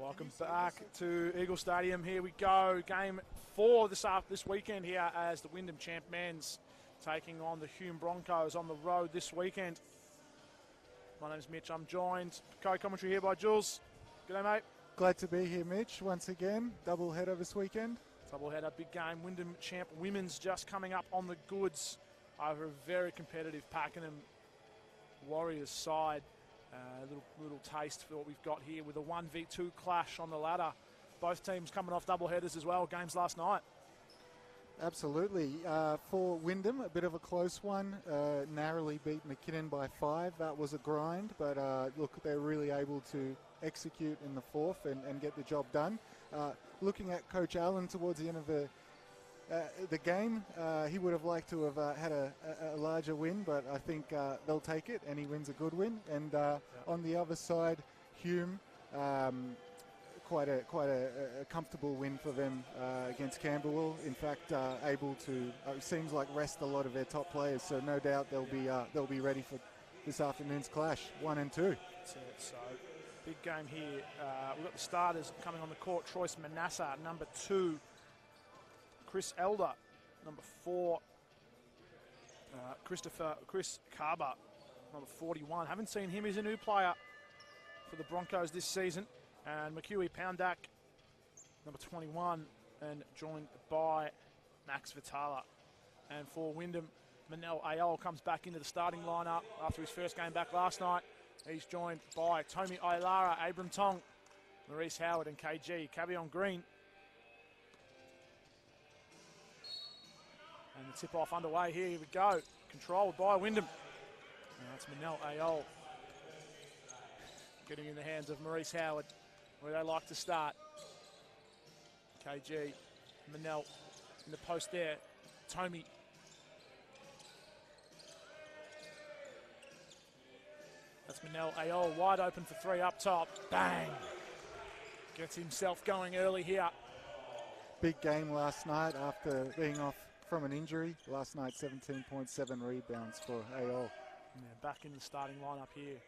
Welcome back to Eagle Stadium. Here we go. Game 4 this weekend here as the Wyndham champ men's taking on the Hume Broncos on the road this weekend. My name's Mitch. I'm joined, co-commentary here by Jules. G'day, mate. Glad to be here, Mitch. Once again, double header this weekend. Double header, big game. Wyndham champ women's just coming up on the goods over a very competitive Pakenham Warriors side. Little taste for what we've got here with a 1v2 clash on the ladder. Both teams coming off double headers as well. Games last night. Absolutely. For Wyndham, a bit of a close one. Narrowly beat McKinnon by 5. That was a grind, but look, they're really able to execute in the fourth and get the job done. Looking at Coach Allen towards the end of the game, he would have liked to have had a larger win, but I think they'll take it, and he wins a good win. And on the other side, Hume, quite a comfortable win for them against Camberwell. In fact, able to it seems like rest a lot of their top players, so no doubt they'll be ready for this afternoon's clash, 1 and 2. So big game here. We've got the starters coming on the court. Troyce Manasseh, number 2. Chris Elder, number 4. Chris Carber, number 41. Haven't seen him. He's a new player for the Broncos this season. And McHugh Poundak, number 21, and joined by Max Vitala. And for Wyndham, Manel Ayol comes back into the starting lineup after his first game back last night. He's joined by Tomi Ailara, Abram Tong, Maurice Howard, and KG. Cavion Green. And the tip-off underway here. Here we go. Controlled by Wyndham. Now it's Manel Ayol getting in the hands of Maurice Howard, where they like to start. KG, Manel in the post there. Tomi. That's Manel Ayol wide open for 3 up top. Bang! Gets himself going early here. Big game last night after being off from an injury. Last night, 17.7 rebounds for Ayol. Yeah, back in the starting lineup here.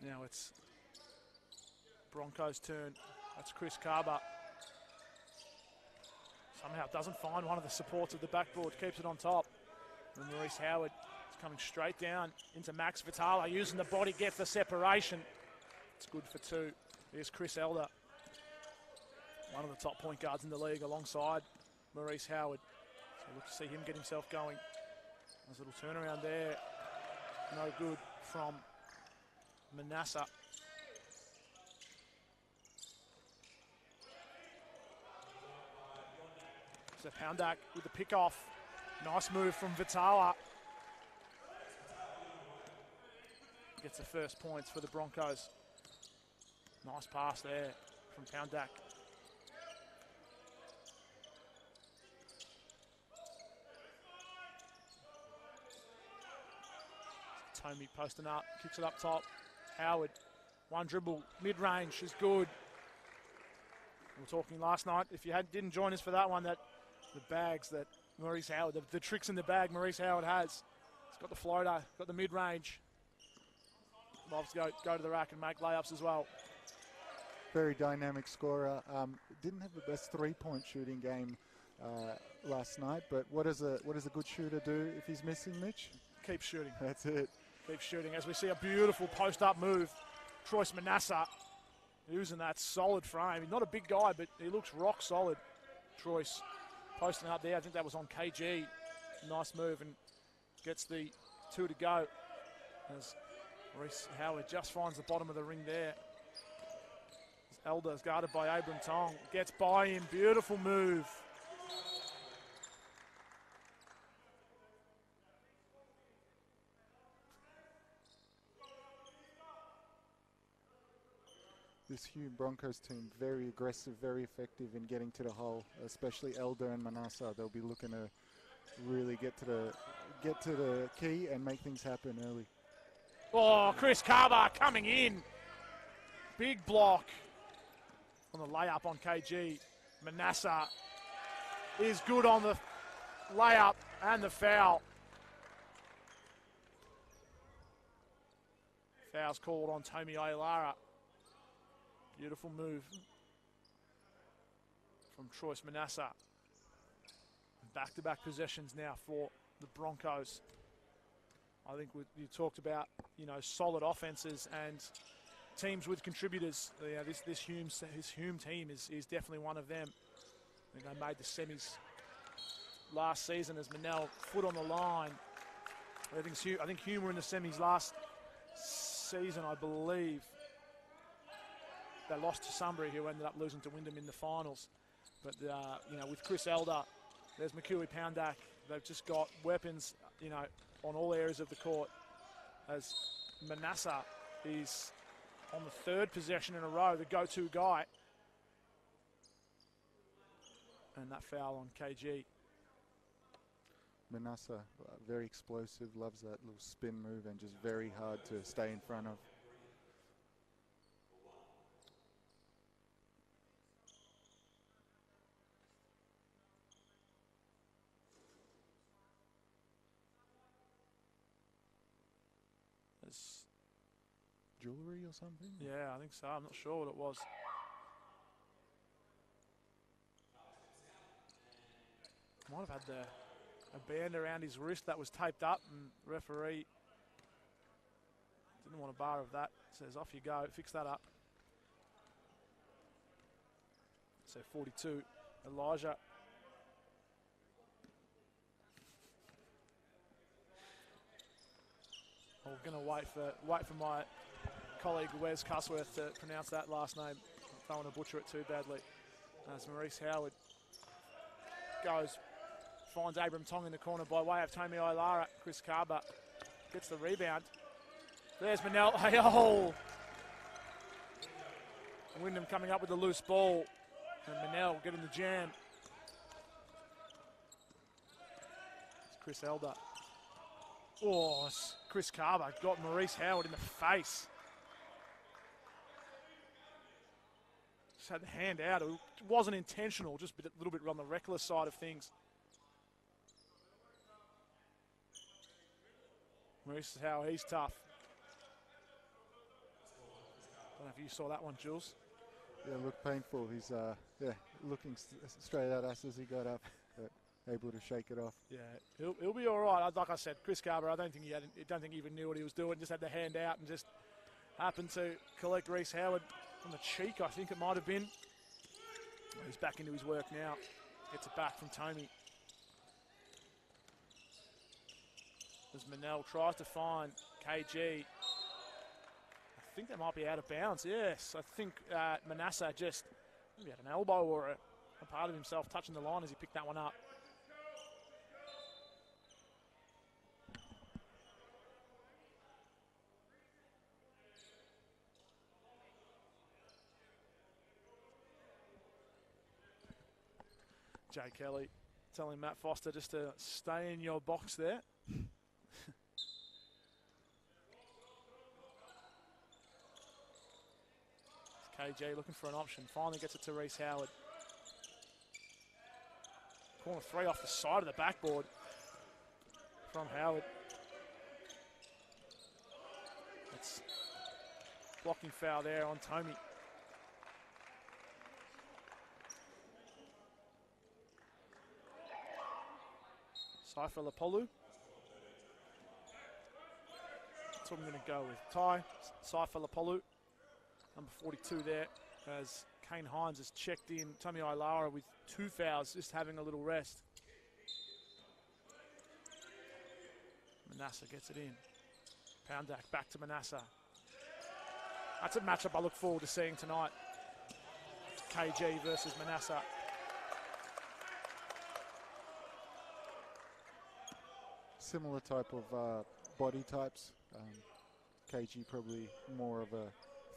Now it's Broncos' turn. That's Chris Carber. Somehow doesn't find one of the supports of the backboard, keeps it on top. And Maurice Howard is coming straight down into Max Vitala, using the body, gets the separation. It's good for 2. Here's Chris Elder, one of the top point guards in the league, alongside Maurice Howard. So look to see him get himself going. Nice little turnaround there. No good from Manasseh. So Poundak with the pick-off. Nice move from Vitala. Gets the first points for the Broncos. Nice pass there from Poundak. Tomi posting up, kicks it up top. Howard, one dribble, mid-range is good. We were talking last night, if you didn't join us for that one, that the bags that Maurice Howard, the tricks in the bag Maurice Howard has. He's got the floater, got the mid-range. Loves to go to the rack and make layups as well. Very dynamic scorer. Didn't have the best 3-point shooting game last night, but what does a good shooter do if he's missing, Mitch? Keep shooting. That's it. Keep shooting as we see a beautiful post-up move. Troyce Manasseh using that solid frame. He's not a big guy, but he looks rock solid. Troyce posting up there. I think that was on KG. Nice move, and gets the 2 to go. As Maurice Howard just finds the bottom of the ring there. Elder's guarded by Abram Tong. Gets by him. Beautiful move. This Hume Broncos team, very aggressive, very effective in getting to the hole, especially Elder and Manasseh. They'll be looking to really get to the key and make things happen early. Oh, Chris Carber coming in. Big block on the layup on KG. Manasseh is good on the layup and the foul. Foul's called on Tomi Ailara. Beautiful move from Troyes Manasseh. Back-to-back possessions now for the Broncos. I think you talked about, you know, solid offenses and teams with contributors. Yeah, this Hume team is definitely one of them. I think they made the semis last season as Manel foot on the line. I think Hume were in the semis last season, I believe. They lost to Sunbury, who ended up losing to Wyndham in the finals. But, you know, with Chris Elder, there's McEwie Poundak. They've just got weapons, you know, on all areas of the court. As Manasseh is on the third possession in a row, the go-to guy. And that foul on KG. Manasseh, very explosive, loves that little spin move and just very hard to stay in front of. There's jewelry or something? Yeah, I think so. I'm not sure what it was. Might have had a band around his wrist that was taped up, and referee didn't want a bar of that. Says, off you go, fix that up. So 42, Elijah. I'm going to wait for my colleague Wes Cusworth to pronounce that last name. I don't want to butcher it too badly. As Maurice Howard finds Abram Tong in the corner by way of Tommy Ilara. Chris Carber gets the rebound. There's Manel. Oh! Wyndham coming up with the loose ball. And Manel getting the jam. It's Chris Elder. Oh, Chris Carber got Maurice Howard in the face. Just had the hand out. It wasn't intentional, just a little bit on the reckless side of things. Maurice Howard, he's tough. Don't know if you saw that one, Jules. Yeah, looked painful. He's looking straight at us as he got up, but able to shake it off. Yeah, he'll be all right. Like I said, Chris Carber, I don't think he even knew what he was doing. Just had the hand out and just happened to collect Reece Howard on the cheek, I think it might have been. He's back into his work now. Gets it back from Tommy. As Manel tries to find KG. I think they might be out of bounds. Yes, I think Manasseh just maybe had an elbow or a part of himself touching the line as he picked that one up. Jay Kelly telling Matt Foster just to stay in your box there. KJ looking for an option. Finally gets it to Reece Howard. Corner three off the side of the backboard from Howard. That's blocking foul there on Tommy. Cypher Lapolu. That's what I'm going to go with. Ty, Cypher Lapolu. Number 42 there, as Kane Hines has checked in. Tommy Ilara with 2 fouls, just having a little rest. Manasseh gets it in. Poundak back to Manasseh. That's a matchup I look forward to seeing tonight. KG versus Manasseh. Similar type of body types. KG probably more of a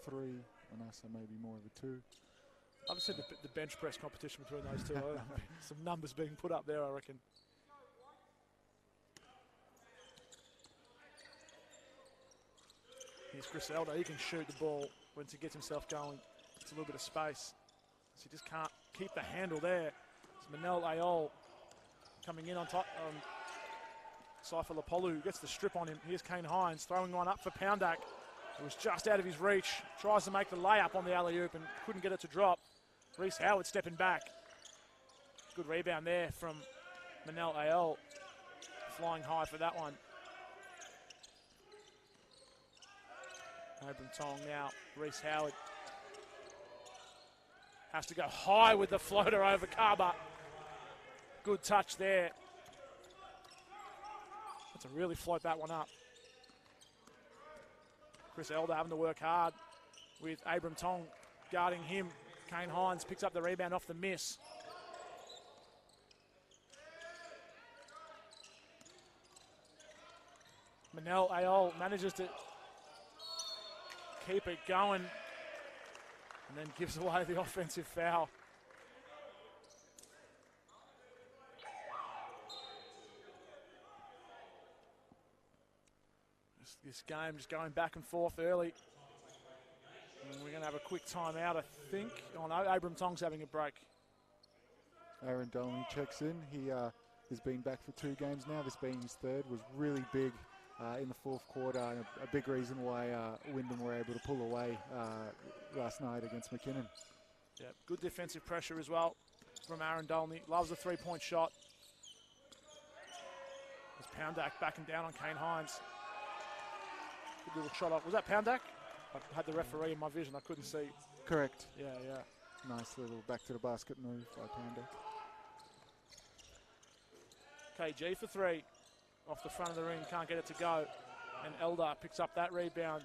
3, Manasseh maybe more of a 2. I've seen the bench press competition between those two. Some numbers being put up there, I reckon. Here's Chris Elder. He can shoot the ball once he gets himself going. It's a little bit of space. So he just can't keep the handle there. It's Manel Ayol coming in on top. Cypher Lapolu gets the strip on him. Here's Kane Hines throwing one up for Poundak. It was just out of his reach. Tries to make the layup on the alley-oop and couldn't get it to drop. Reece Howard stepping back. Good rebound there from Manel Ayol. Flying high for that one. Abram Tong now. Reece Howard has to go high with the floater over Kaba. Good touch there. That's to really float that one up. Chris Elder having to work hard with Abram Tong guarding him. Kane Hines picks up the rebound off the miss. Manel Ayol manages to keep it going and then gives away the offensive foul. This game just going back and forth early. And we're going to have a quick timeout, I think. Oh no, Abram Tong's having a break. Aaron Dolney checks in. He has been back for 2 games now. This being his 3rd, was really big in the 4th quarter. And a big reason why Wyndham were able to pull away last night against McKinnon. Yeah, good defensive pressure as well from Aaron Dolney. Loves a 3-point shot. There's Poundak backing down on Kane Hines. Good little shot up. Was that Poundak? I had the referee in my vision. I couldn't see. Correct. Yeah. Nice little back to the basket move by Poundak. KG for 3. Off the front of the ring. Can't get it to go. And Elder picks up that rebound.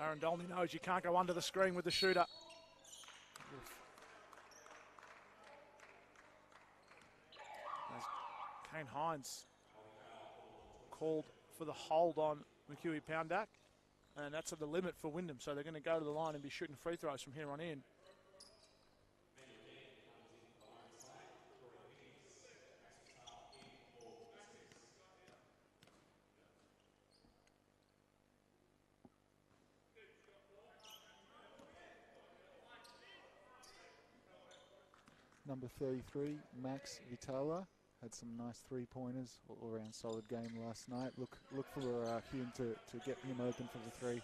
Aaron Dolney knows you can't go under the screen with the shooter. As Kane Hines called for the hold on McHugh Poundak, and that's at the limit for Wyndham, so they're going to go to the line and be shooting free throws from here on in. Number 33, Max Vitala, had some nice 3-pointers, all around solid game last night. Look for Hume to get him open for the 3.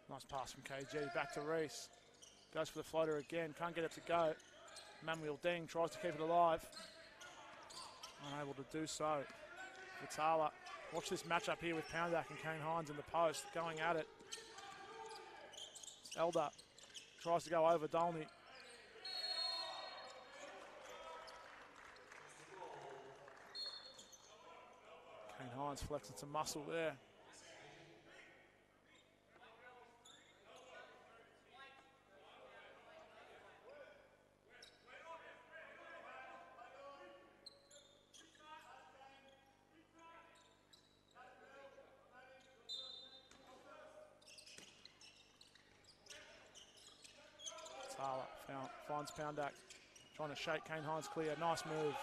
Nice pass from KG, back to Reece. Goes for the floater again, can't get it to go. Manuel Deng tries to keep it alive. Unable to do so. Vitala, watch this matchup here with Poundak and Kane Hines in the post, going at it. Elder tries to go over Dolney. Kane Hines flexing some muscle there. Finds Poundak, trying to shake Kane Hines clear. Nice move.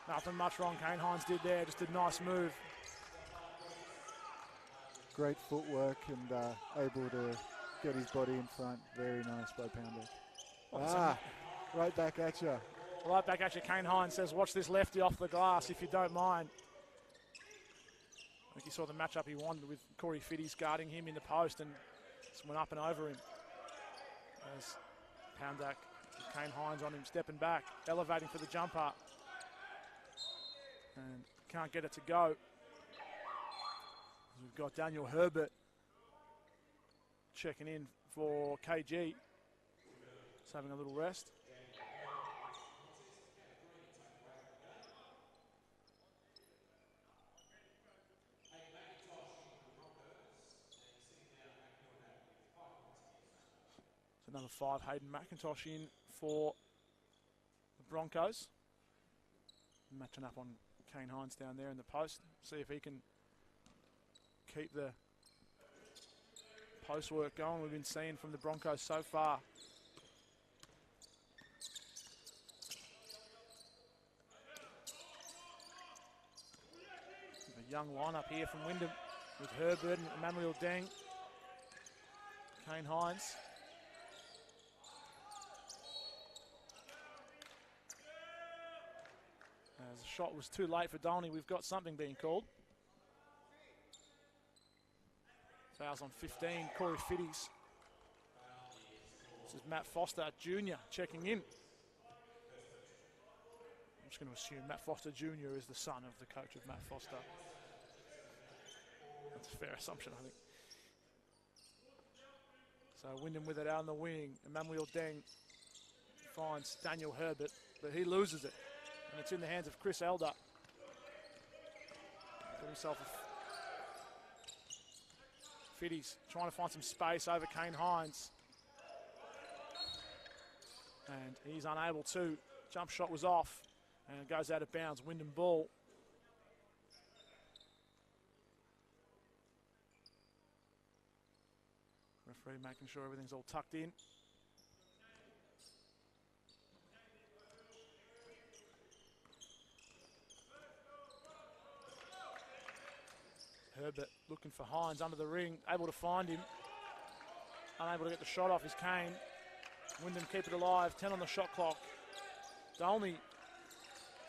Nothing much wrong Kane Hines did there, just a nice move. Great footwork and able to get his body in front. Very nice by Poundak. Right back at you. Right back at you. Kane Hines says, watch this lefty off the glass if you don't mind. I think he saw the matchup he wanted with Corey Fitties guarding him in the post and just went up and over him. As Poundak, Kane Hines on him, stepping back, elevating for the jumper. And can't get it to go. We've got Daniel Herbert checking in for KG. Just having a little rest. Another 5, Hayden McIntosh in for the Broncos. Matching up on Kane Hines down there in the post. See if he can keep the post work going we've been seeing from the Broncos so far. A young lineup here from Wyndham with Herbert and Emmanuel Deng. Kane Hines. shot was too late for Dolney. We've got something being called. Fouls on 15, Corey Fitties. This is Matt Foster Jr. checking in. I'm just going to assume Matt Foster Jr. is the son of the coach of Matt Foster. That's a fair assumption, I think. So Wyndham with it out on the wing. Emmanuel Deng finds Daniel Herbert, but he loses it. And it's in the hands of Chris Elder. Got himself a Fitties trying to find some space over Kane Hines. And he's unable to. Jump shot was off and it goes out of bounds. Wyndham ball. Referee making sure everything's all tucked in. Herbert looking for Hines under the ring, able to find him. Unable to get the shot off is Kane. Wyndham keep it alive, 10 on the shot clock. Dolney,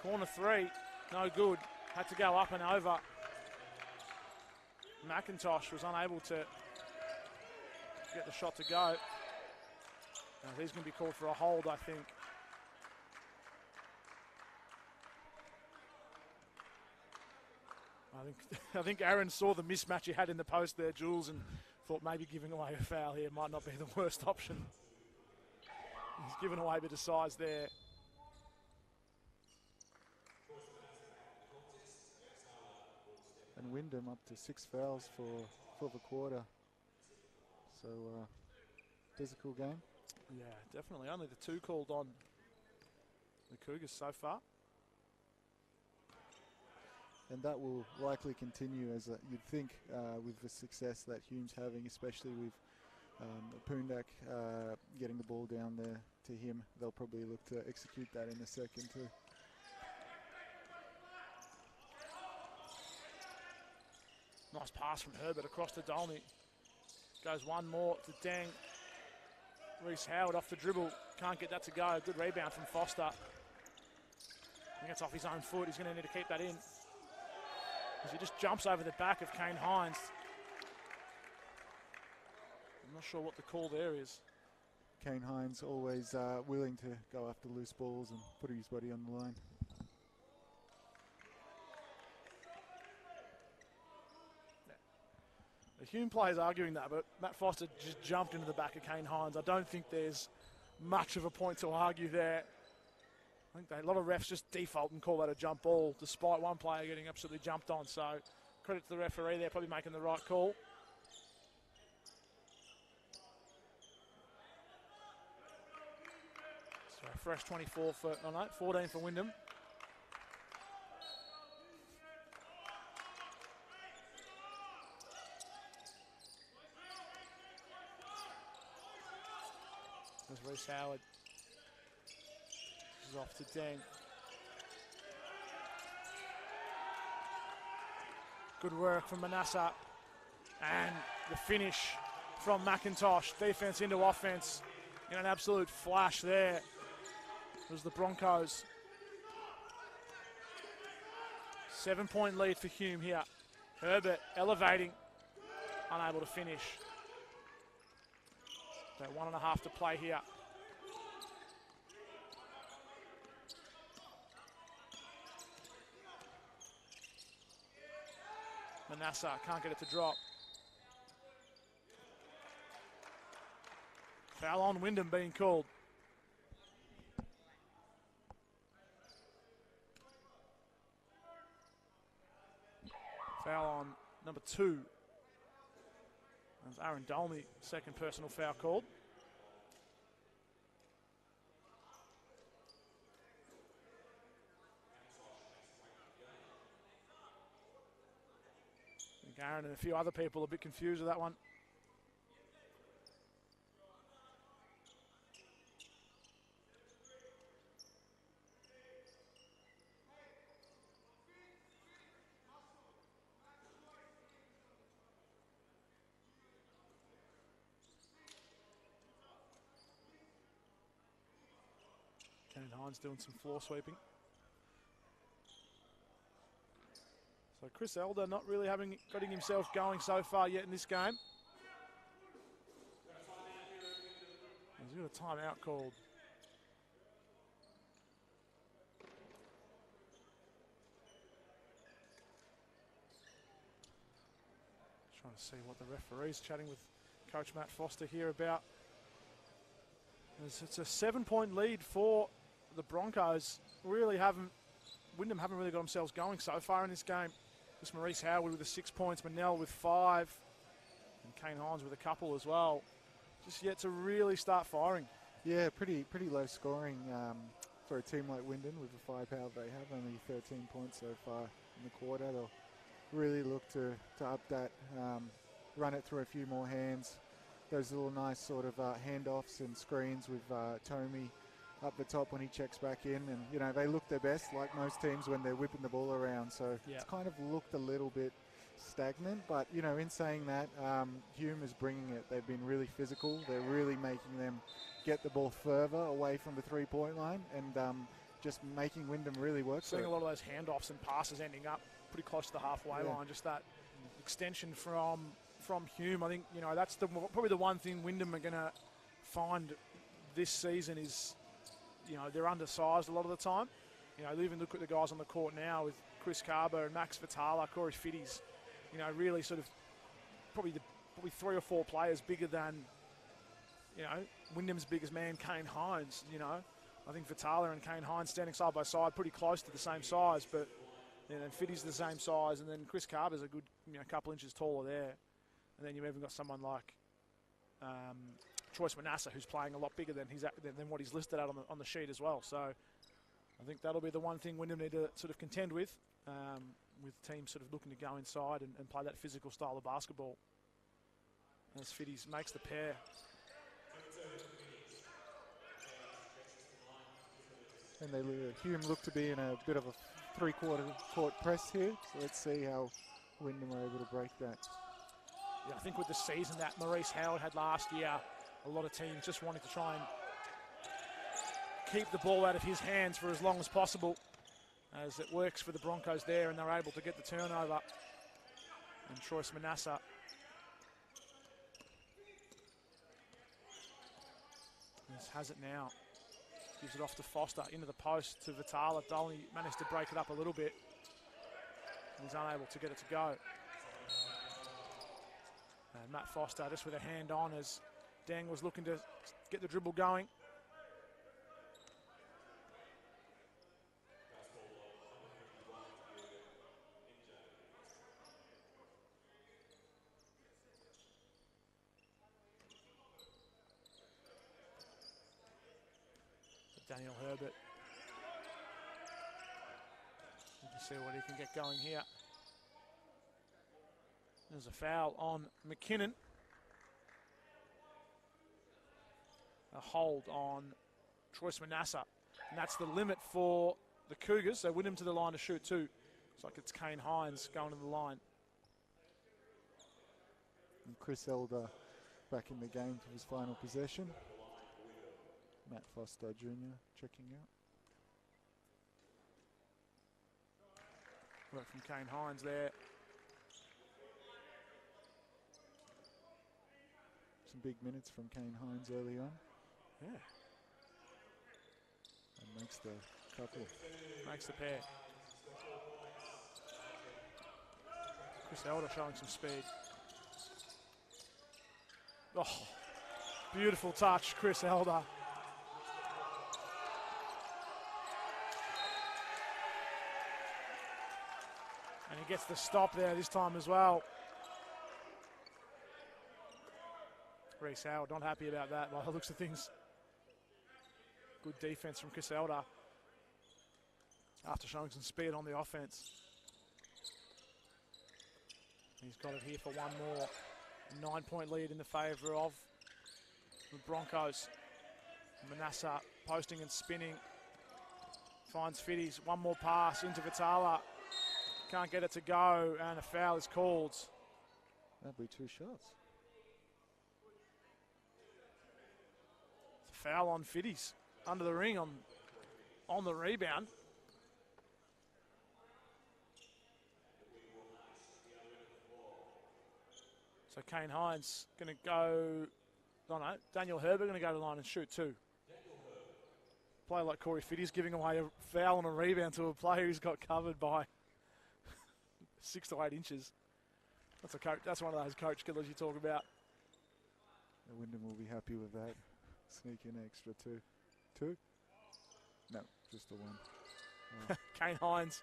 corner 3, no good. Had to go up and over. McIntosh was unable to get the shot to go. Now he's going to be called for a hold, I think. I think Aaron saw the mismatch he had in the post there, Jules, and thought maybe giving away a foul here might not be the worst option. He's given away a bit of size there. And Wyndham up to 6 fouls for the quarter. So, physical game. Yeah, definitely. Only the 2 called on the Cougars so far. And that will likely continue, as you'd think, with the success that Hume's having, especially with Poondak getting the ball down there to him. They'll probably look to execute that in a second too. Nice pass from Herbert across to Dolney. Goes one more to Deng. Reece Howard off the dribble. Can't get that to go. Good rebound from Foster. I think it's off his own foot. He's going to need to keep that in. As he just jumps over the back of Kane Hines. I'm not sure what the call there is. Kane Hines always willing to go after loose balls and put his body on the line. The Hume player's arguing that, but Matt Foster just jumped into the back of Kane Hines. I don't think there's much of a point to argue there. I think a lot of refs just default and call that a jump ball, despite one player getting absolutely jumped on. So credit to the referee there, probably making the right call. So a fresh 24 for, 14 for Wyndham. There's Reece Howard. This is off to Deng. Good work from Manasseh. And the finish from McIntosh. Defense into offense. In an absolute flash there. It was the Broncos. 7-point lead for Hume here. Herbert elevating. Unable to finish. About 1.5 to play here. Manasseh can't get it to drop. Foul on Wyndham being called. Foul on number 2. That's Aaron Dolney, second personal foul called. I think Aaron and a few other people are a bit confused with that one. Kane Hines doing some floor sweeping. So Chris Elder not really getting himself going so far yet in this game. He's got a timeout called. Trying to see what the referee's chatting with Coach Matt Foster here about. It's a 7-point lead for the Broncos. Wyndham haven't really got themselves going so far in this game. Just Maurice Howard with the 6 points, Manel with 5, and Kane Hines with a couple as well. Just yet to really start firing. Yeah, pretty low scoring for a team like Wyndham with the firepower they have. Only 13 points so far in the quarter. They'll really look to up that, run it through a few more hands. Those little nice sort of handoffs and screens with Tomey up the top when he checks back in. And, you know, they look their best like most teams when they're whipping the ball around. So it's kind of looked a little bit stagnant. But, you know, in saying that, Hume is bringing it. They've been really physical. They're really making them get the ball further away from the three-point line and just making Wyndham really work. Seeing a lot of those handoffs and passes ending up pretty close to the halfway line. Just that extension from Hume. I think, you know, that's probably the one thing Wyndham are going to find this season is, you know, they're undersized a lot of the time. You know, even look at the guys on the court now with Chris Carber and Max Vitala, Corey Fitties. You know, really sort of probably 3 or 4 players bigger than, you know, Wyndham's biggest man, Kane Hines. You know, I think Vitala and Kane Hines standing side by side, pretty close to the same size, but then Fitty's the same size, and then Chris Carber's a good, you know, couple inches taller there. And then you've even got someone like Choice Manasseh, who's playing a lot bigger than what he's listed out on the sheet as well. So I think that'll be the one thing Wyndham need to sort of contend with teams sort of looking to go inside and play that physical style of basketball. As Fitties makes the pair. And Hume look to be in a bit of a three-quarter court press here. So let's see how Wyndham are able to break that. Yeah, I think with the season that Maurice Howard had last year, a lot of teams just wanted to try and keep the ball out of his hands for as long as possible, as it works for the Broncos there, and they're able to get the turnover. And Choice Manasseh has it now. Gives it off to Foster, into the post to Vitala. Dolny managed to break it up a little bit. He's unable to get it to go. And Matt Foster just with a hand on as Dang was looking to get the dribble going. Daniel Herbert. You can see what he can get going here. There's a foul on McKinnon. A hold on Choice Manasseh. And that's the limit for the Cougars. So Wyndham to the line to shoot too. Looks like it's Kane Hines going to the line. And Chris Elder back in the game for his final possession. Matt Foster Jr. checking out. Work from Kane Hines there. Some big minutes from Kane Hines early on. Yeah. And makes the couple. Makes the pair. Chris Elder showing some speed. Oh, beautiful touch, Chris Elder. And he gets the stop there this time as well. Reece Howard not happy about that by the looks of things. Good defense from Chris Elder after showing some speed on the offense. He's got it here for one more. A 9-point lead in the favour of the Broncos. Manasseh posting and spinning. Finds Fitties. One more pass into Vitala. Can't get it to go, and a foul is called. That'll be 2 shots. It's a foul on Fitties. Under the ring on the rebound. So Kane Hines going to go, no, Daniel Herbert going to go to the line and shoot too. Player like Corey Fitty's giving away a foul and a rebound to a player who's got covered by 6 to 8 inches. That's one of those coach killers you talk about. Wyndham will be happy with that. Sneak in extra two. 2? No, just the 1. Oh. Kane Hines,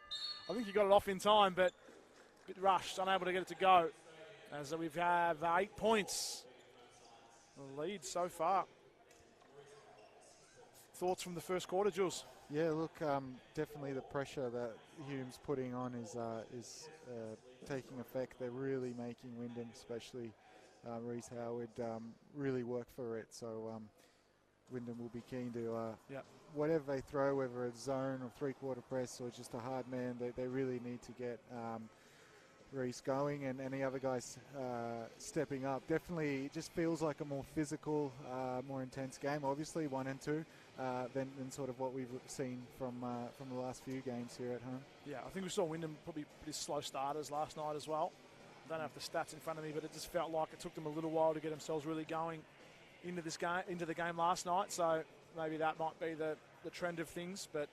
I think he got it off in time, but a bit rushed, unable to get it to go. As we have 8 points. The lead so far. Thoughts from the first quarter, Jules? Yeah, look, definitely the pressure that Hume's putting on is taking effect. They're really making Wyndham, especially Reece Howard, really work for it. So Wyndham will be keen to whatever they throw, whether it's zone or three-quarter press or just a hard man, they really need to get Reece going and any other guys stepping up. Definitely it just feels like a more physical, more intense game. Obviously 1 and 2 than sort of what we've seen from the last few games here at home. Yeah, I think we saw Wyndham probably pretty slow starters last night as well. I don't have the stats in front of me, but it just felt like it took them a little while to get themselves really going into the game last night. So maybe that might be the trend of things, but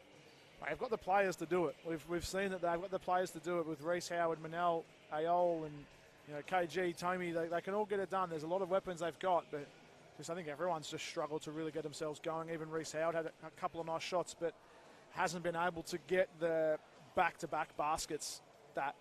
they've got the players to do it. We've seen that they've got the players to do it with Reece Howard, Manel, Ayol, and KG, Tommy. They can all get it done. There's a lot of weapons they've got, but I think everyone's just struggled to really get themselves going. Even Reece Howard had a couple of nice shots, but hasn't been able to get the back-to-back baskets that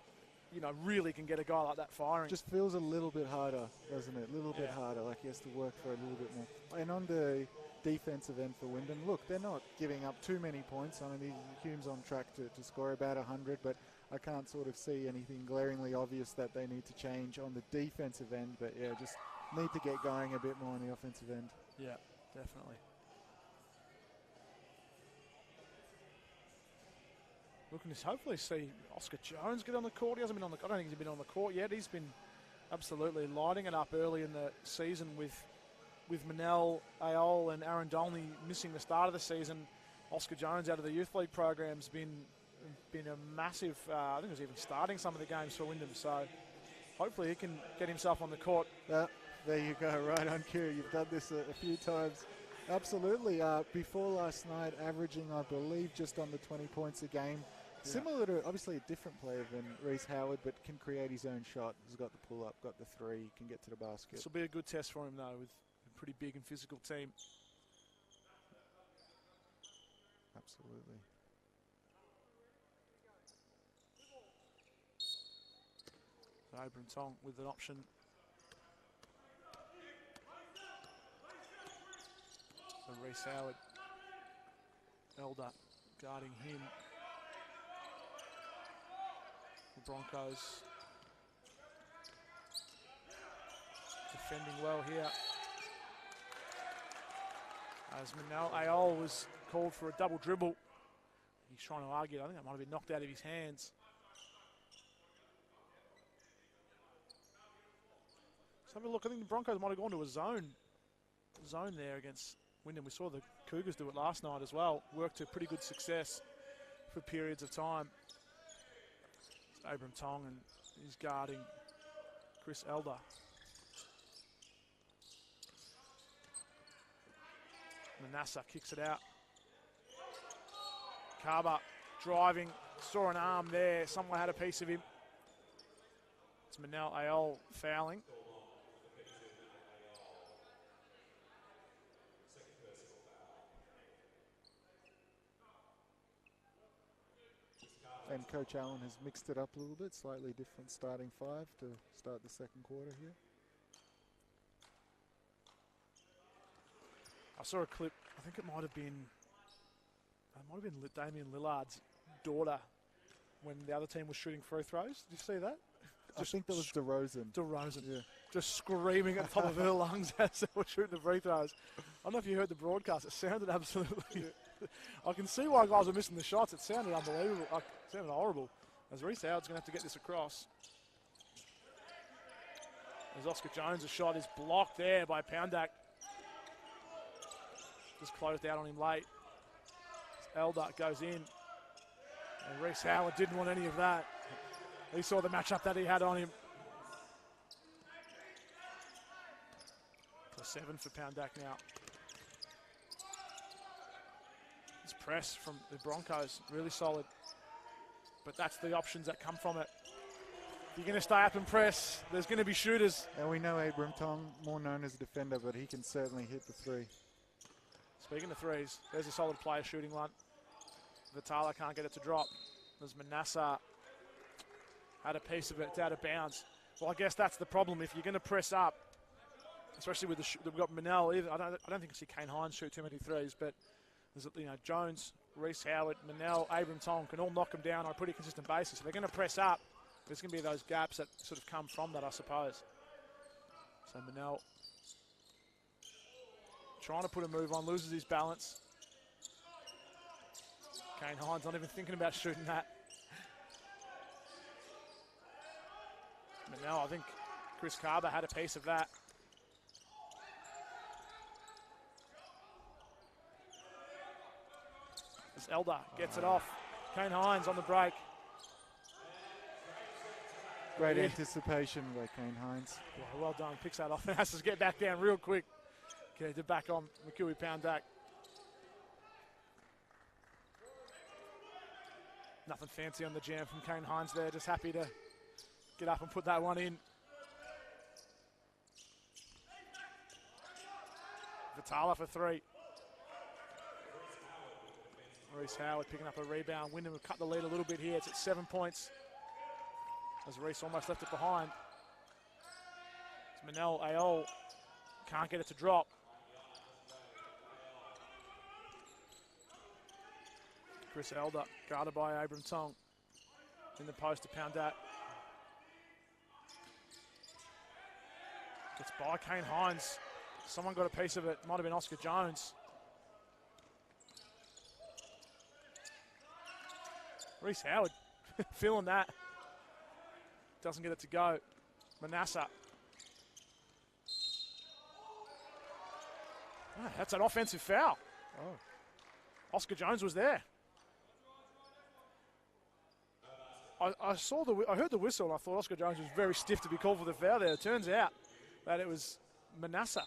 really can get a guy like that firing. Just feels a little bit harder, doesn't it? A little bit harder, like he has to work for a little bit more. And on the defensive end for Wyndham, look, they're not giving up too many points. I mean, Hume's on track to score about 100, but I can't sort of see anything glaringly obvious that they need to change on the defensive end. But yeah, just need to get going a bit more on the offensive end. Yeah, definitely. Looking to hopefully see Oscar Jones get on the court. He hasn't been on the. I don't think he's been on the court yet. He's been absolutely lighting it up early in the season with Manel, Ayol, and Aaron Dolney missing the start of the season. Oscar Jones out of the youth league program's been a massive. I think he was even starting some of the games for Wyndham. So hopefully he can get himself on the court. There you go, right on cue. You've done this a few times. Absolutely. Before last night, averaging, I believe, just under 20 points a game. Yeah. Similar to, obviously, a different player than Reece Howard, but can create his own shot. He's got the pull-up, got the 3, can get to the basket. This will be a good test for him, though, with a pretty big and physical team. Absolutely. Abram Tong with an option. So Reece Howard, Elder guarding him. The Broncos defending well here. As Manel Ayol was called for a double dribble. He's trying to argue. I think that might have been knocked out of his hands. Let's have a look. I think the Broncos might have gone to a zone there against Wyndham. We saw the Cougars do it last night as well. Worked to pretty good success for periods of time. It's Abram Tong, and he's guarding Chris Elder. Manasseh kicks it out. Carver driving, saw an arm there. Someone had a piece of him. It's Manel Ayol fouling. And Coach Allen has mixed it up a little bit, slightly different starting 5 to start the second quarter here. I saw a clip, I think it might have been Damian Lillard's daughter when the other team was shooting free throws. Did you see that? I think that was DeRozan. DeRozan, yeah. Just screaming at the top of her lungs as they were shooting the free throws. I don't know if you heard the broadcast. It sounded absolutely... I can see why guys were missing the shots. It sounded unbelievable. It sounded horrible. As Reece Howard's going to have to get this across. As Oscar Jones' shot is blocked there by Poundak. Just closed out on him late. Elder goes in. And Reece Howard didn't want any of that. He saw the matchup that he had on him. 7 for Poundack now. This press from the Broncos, really solid. But that's the options that come from it. If you're going to stay up and press, there's going to be shooters. And we know Abram Tong, more known as a defender, but he can certainly hit the three. Speaking of threes, there's a solid player shooting one. Vitala can't get it to drop. There's Manasseh. Had a piece of it, it's out of bounds. Well, I guess that's the problem. If you're going to press up, especially with we've got Manel. I don't think I see Kane Hines shoot too many threes, but there's Jones, Reece Howard, Manel, Abram Tong can all knock them down on a pretty consistent basis. If they're going to press up, there's going to be those gaps that sort of come from that, I suppose. So Manel trying to put a move on, loses his balance. Kane Hines not even thinking about shooting that. Manel, I think Chris Carver had a piece of that. As Elder gets it off. Kane Hines on the break. Great anticipation by Kane Hines. Yeah, well done. Picks that off and has to get back down real quick. Get it back on McCooey Poundack. Nothing fancy on the jam from Kane Hines there. Just happy to get up and put that one in. Vitala for three. Reece Howard picking up a rebound. Wyndham have cut the lead a little bit here. It's at 7 points. As Reece almost left it behind. It's Manel Ayol. Can't get it to drop. Chris Elder guarded by Abram Tong. In the post to Poundack. Gets by Kane Hines. Someone got a piece of it. Might have been Oscar Jones. Reece Howard feeling that. Doesn't get it to go. Manasseh. Oh, that's an offensive foul. Oh. Oscar Jones was there. I heard the whistle and I thought Oscar Jones was very stiff to be called for the foul there. It turns out that it was Manasseh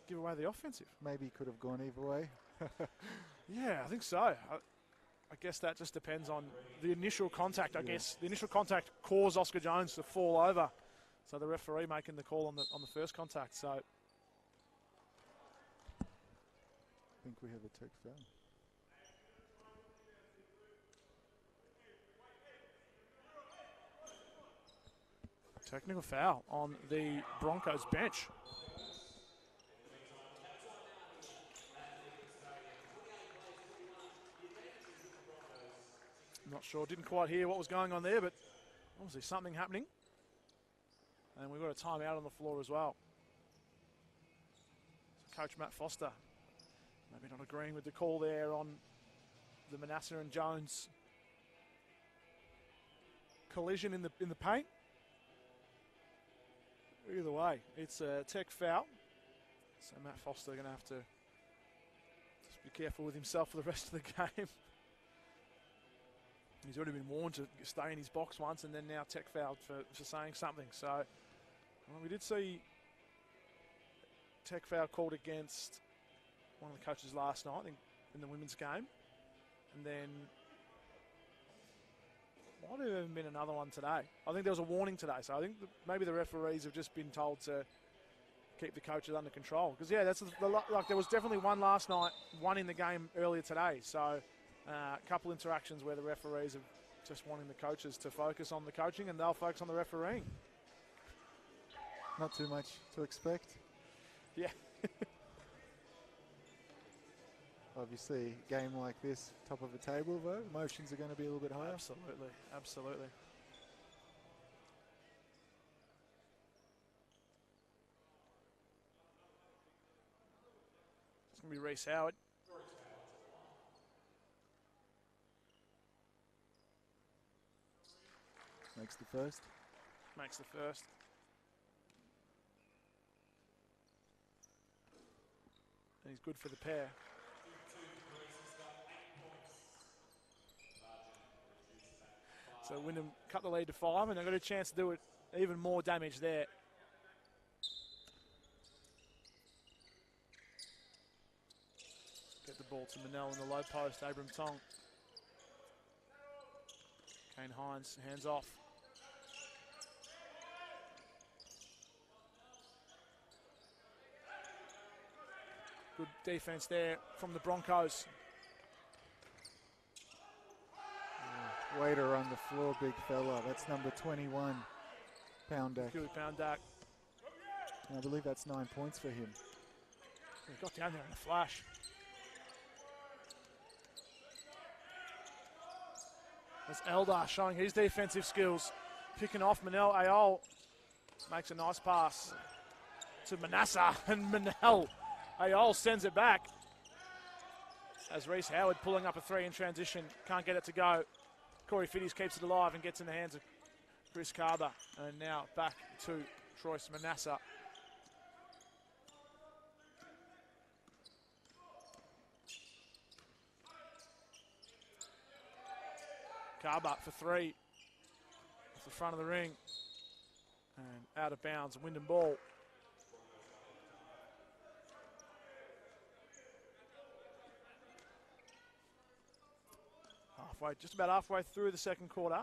give away the offensive. Maybe could have gone either way. Yeah, I think so. I guess that just depends on the initial contact. I guess the initial contact caused Oscar Jones to fall over, so the referee making the call on the first contact. So I think we have a tech foul. Technical foul on the Broncos bench. Not sure, didn't quite hear what was going on there, but obviously something happening. And we've got a timeout on the floor as well. So Coach Matt Foster maybe not agreeing with the call there on the Manasseh and Jones collision in the paint. Either way, it's a tech foul. So Matt Foster going to have to just be careful with himself for the rest of the game. He's already been warned to stay in his box once and then now tech fouled for saying something. So well, we did see tech foul called against one of the coaches last night in the women's game. And then might have even been another one today. I think there was a warning today. So I think maybe the referees have just been told to keep the coaches under control. Because, yeah, like there was definitely one last night, one in the game earlier today. So a couple interactions where the referees are just wanting the coaches to focus on the coaching and they'll focus on the refereeing. Not too much to expect. Yeah. Obviously, a game like this, top of the table, though, emotions are going to be a little bit higher. Absolutely, absolutely. It's going to be Reece Howard. Makes the first. Makes the first. And he's good for the pair. So Wyndham cut the lead to 5 and they've got a chance to do it even more damage there. ball to Manel in the low post. Abram Tong. Kane Hines, hands off. Good defense there from the Broncos. Waiter on the floor, big fella. That's number 21, Poundak. Poundak. And I believe that's 9 points for him. He got down there in a flash. That's Eldar showing his defensive skills. Picking off Manel Ayol. Makes a nice pass to Manasseh, and Manel Ayol sends it back. As Reece Howard pulling up a three in transition. Can't get it to go. Corey Fitties keeps it alive and gets in the hands of Chris Carber. And now back to Troyce Manasseh. Carber for three. Off the front of the ring. And out of bounds, Wyndham ball. Just about halfway through the second quarter.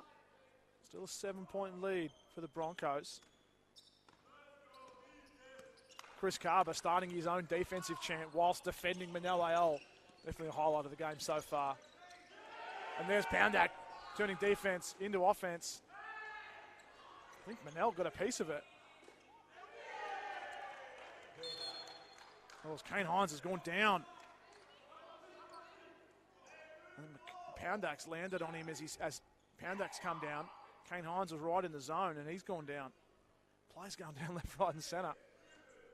Still a 7-point lead for the Broncos. Chris Carber starting his own defensive chant whilst defending Manel Ayol. Definitely a highlight of the game so far. And there's Poundak turning defense into offense. I think Manel got a piece of it. Oh, Kane Hines has gone down. And Poundak's landed on him as Poundak's come down. Kane Hines was right in the zone and he's gone down. Play's going down left, right and centre.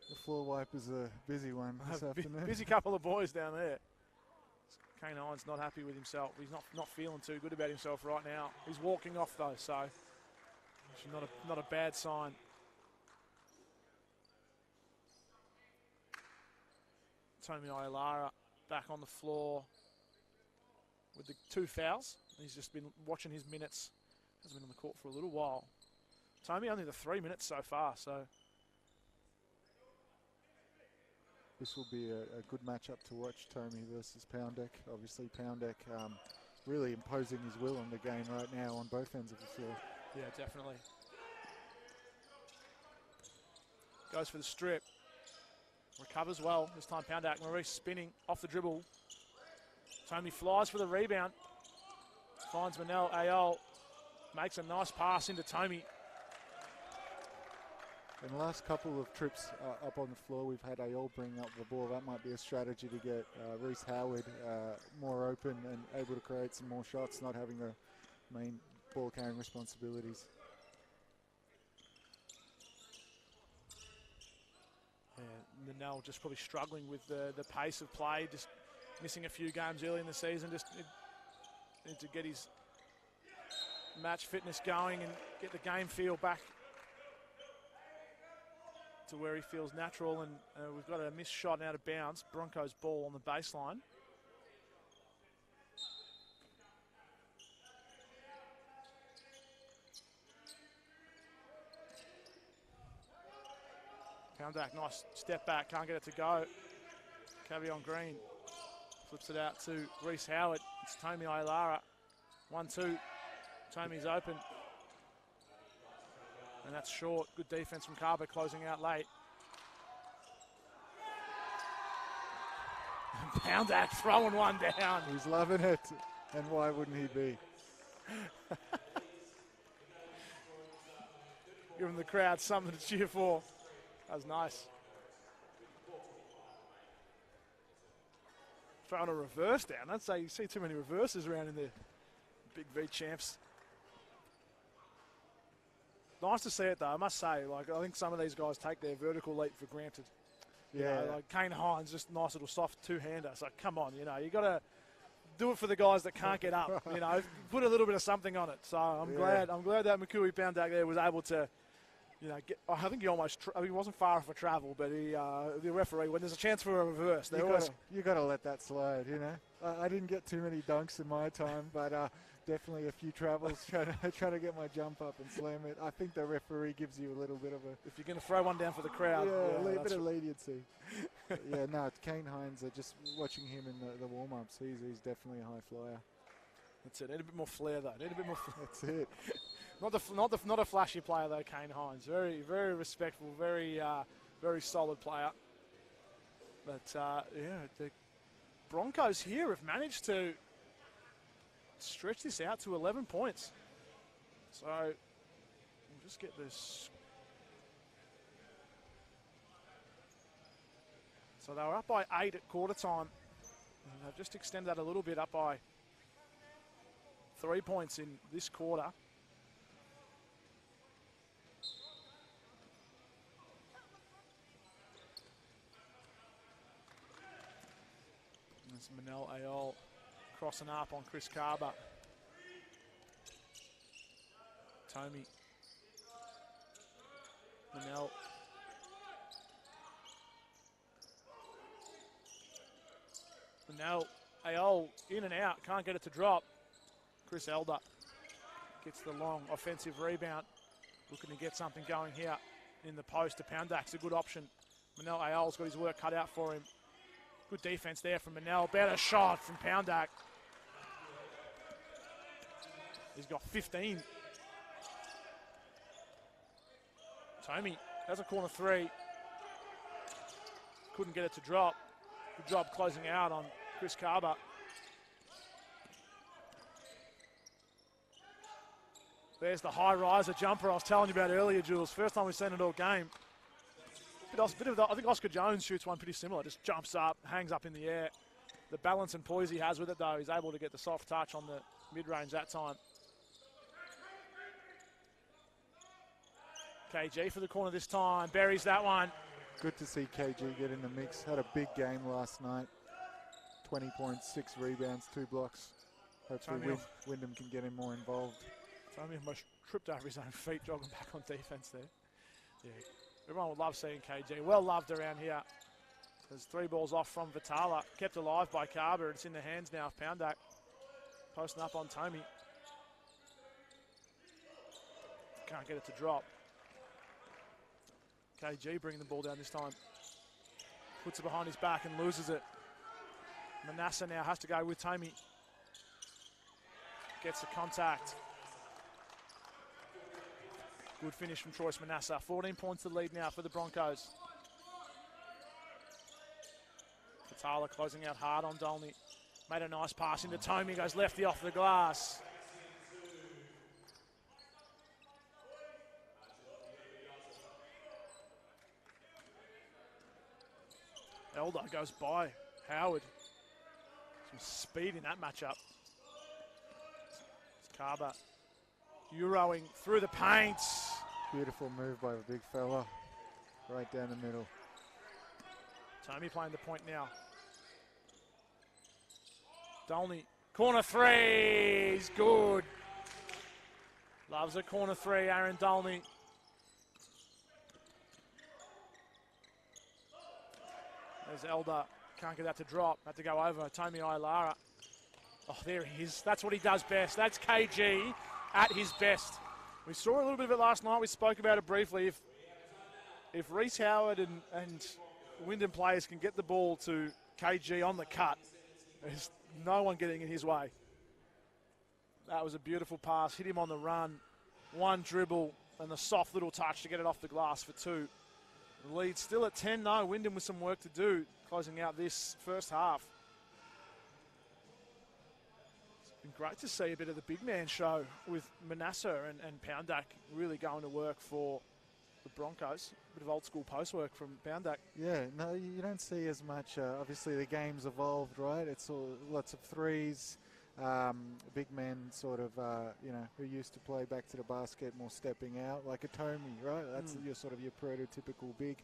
The floor wipe is a busy one this afternoon. Busy couple of boys down there. Kane Hines not happy with himself. He's not feeling too good about himself right now. He's walking off though, so not a bad sign. Tommy Ailara back on the floor with the 2 fouls. He's just been watching his minutes. Hasn't been on the court for a little while. Tommy only the 3 minutes so far, so. This will be a good matchup to watch, Tommy versus Poundak. Obviously Poundak really imposing his will on the game right now on both ends of the floor. Yeah, definitely. Goes for the strip. Recovers well. This time Poundak. Maurice spinning off the dribble. Tommy flies for the rebound. Finds Manel Ayol. Makes a nice pass into Tommy. In the last couple of trips up on the floor, we've had Ayol bring up the ball. That might be a strategy to get Reece Howard more open and able to create some more shots, not having the main ball carrying responsibilities. Yeah, Manel just probably struggling with the pace of play, just missing a few games early in the season. Just need to get his match fitness going and get the game feel back to where he feels natural. And we've got a missed shot out of bounds. Broncos ball on the baseline. Poundak, nice step back, can't get it to go. Cavion Green flips it out to Reece Howard. It's Tommy Ailara. 1-2. Tommy's open. And that's short. Good defense from Carber closing out late. Poundak throwing one down. He's loving it. And why wouldn't he be? Giving the crowd something to cheer for. That was nice. Throwing a reverse down. I'd say you see too many reverses around in the BigV champs. Nice to see it though, I must say. Like, I think some of these guys take their vertical leap for granted. Yeah. You know, like Kane Hines, just nice little soft two-hander. It's like, come on, you know, you got to do it for the guys that can't get up. You know, put a little bit of something on it. So I'm glad that Makui Poundak there was able to, you know, get. I think he almost. He wasn't far off a travel, but he, the referee, when there's a chance for a reverse, You got to let that slide, you know. I didn't get too many dunks in my time, but definitely a few travels trying to get my jump up and slam it. I think the referee gives you a little bit of a... If you're going to throw one down for the crowd. Yeah, a bit of leniency. Yeah, no, it's Kane Hines. Just watching him in the warm-ups, he's definitely a high flyer. That's it. Need a bit more flair, though. Need a bit more flair. That's it. Not a flashy player, though, Kane Hines. Very, very respectful, very solid player. But, the Broncos here have managed to stretch this out to 11 points. So we'll just get this. So they were up by 8 at quarter time. And they've just extended that a little bit, up by 3 points in this quarter. There's Manel Ayol crossing up on Chris Carver. Tommy. Manel. Manel Ayol in and out, can't get it to drop. Chris Elder gets the long offensive rebound. Looking to get something going here in the post to Poundak's a good option. Manel Ayol's got his work cut out for him. Good defense there from Manel. Better shot from Poundak. He's got 15. Tommy has a corner three. Couldn't get it to drop. Good job closing out on Chris Carver. There's the high riser jumper I was telling you about earlier, Jules. First time we've seen it all game. I think Oscar Jones shoots one pretty similar. Just jumps up, hangs up in the air. The balance and poise he has with it, though, he's able to get the soft touch on the mid-range that time. KG for the corner this time. Buries that one. Good to see KG get in the mix. Had a big game last night. 20 points, 6 rebounds, 2 blocks. Hopefully Wyndham can get him more involved. Tommy almost tripped over his own feet, jogging back on defence there. Yeah. Everyone would love seeing KG. Well loved around here. There's 3 balls off from Vitala. Kept alive by Carver. It's in the hands now of Poundak. Posting up on Tommy. Can't get it to drop. KG bringing the ball down this time. Puts it behind his back and loses it. Manasseh now has to go with Tommy. Gets the contact. Good finish from Troyce Manasseh. 14 points to lead now for the Broncos. Fatala closing out hard on Dolney. Made a nice pass into Tommy. Goes lefty off the glass. Elder goes by Howard. Some speed in that matchup. It's Carver Euroing through the paint. Beautiful move by the big fella. Right down the middle. Tommy playing the point now. Dolney, corner three, he's good. Loves a corner three, Aaron Dolney. There's Elder, can't get that to drop. Had to go over Tommy Ailara. Oh, there he is. That's what he does best. That's KG at his best. We saw a little bit of it last night. We spoke about it briefly. If Reece Howard and Wyndham players can get the ball to KG on the cut, there's no one getting in his way. That was a beautiful pass. Hit him on the run. One dribble and the soft little touch to get it off the glass for 2. The lead still at 10 now. Wyndham with some work to do closing out this first half. It's been great to see a bit of the big man show with Manasseh and Poundak really going to work for the Broncos. A bit of old school post work from Poundak. Yeah, no, you don't see as much. Obviously, the game's evolved, right? It's all lots of threes. Big men sort of, who used to play back to the basket, more stepping out, like a Tommy, right? That's your sort of your prototypical big.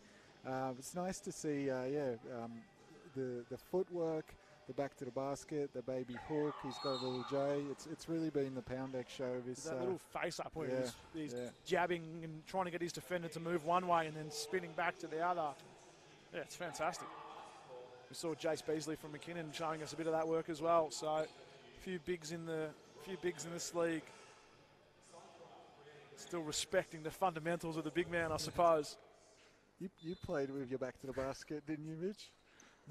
It's nice to see, the footwork, the back to the basket, the baby hook. He's got a little J. It's really been the Poundak show of his. That little face up where he's jabbing and trying to get his defender to move one way and then spinning back to the other. Yeah, it's fantastic. We saw Jace Beasley from McKinnon showing us a bit of that work as well. So a few bigs in this league. Still respecting the fundamentals of the big man, I suppose. You played with your back to the basket, didn't you, Mitch?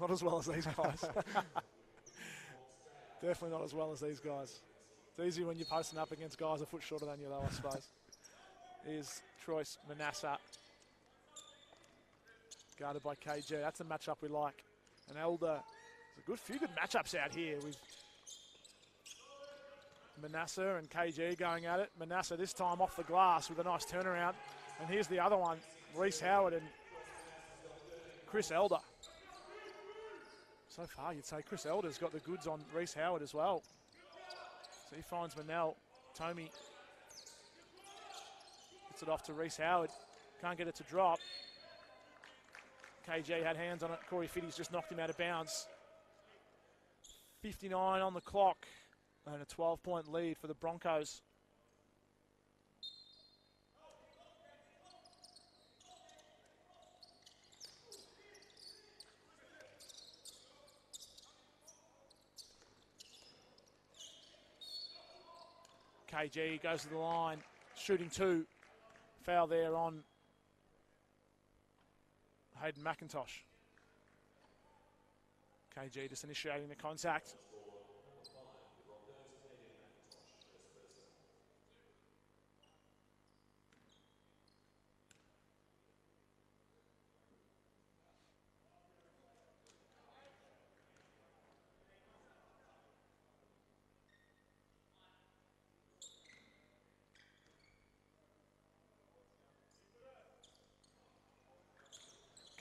Not as well as these guys. Definitely not as well as these guys. It's easy when you're posting up against guys a foot shorter than you, though, I suppose. Here's Troyce Manassa. Guarded by KG. That's a matchup we like. And Elder. There's a few good matchups out here with Manassa and KG going at it. Manassa this time off the glass with a nice turnaround. And here's the other one, Reece Howard and Chris Elder. So far, you'd say Chris Elder's got the goods on Reece Howard as well. So he finds Manel. Tommy gets it off to Reece Howard. Can't get it to drop. KJ had hands on it. Corey Fitty's just knocked him out of bounds. 59 on the clock and a 12-point lead for the Broncos. KG goes to the line, shooting two. Foul there on Hayden McIntosh. KG just initiating the contact.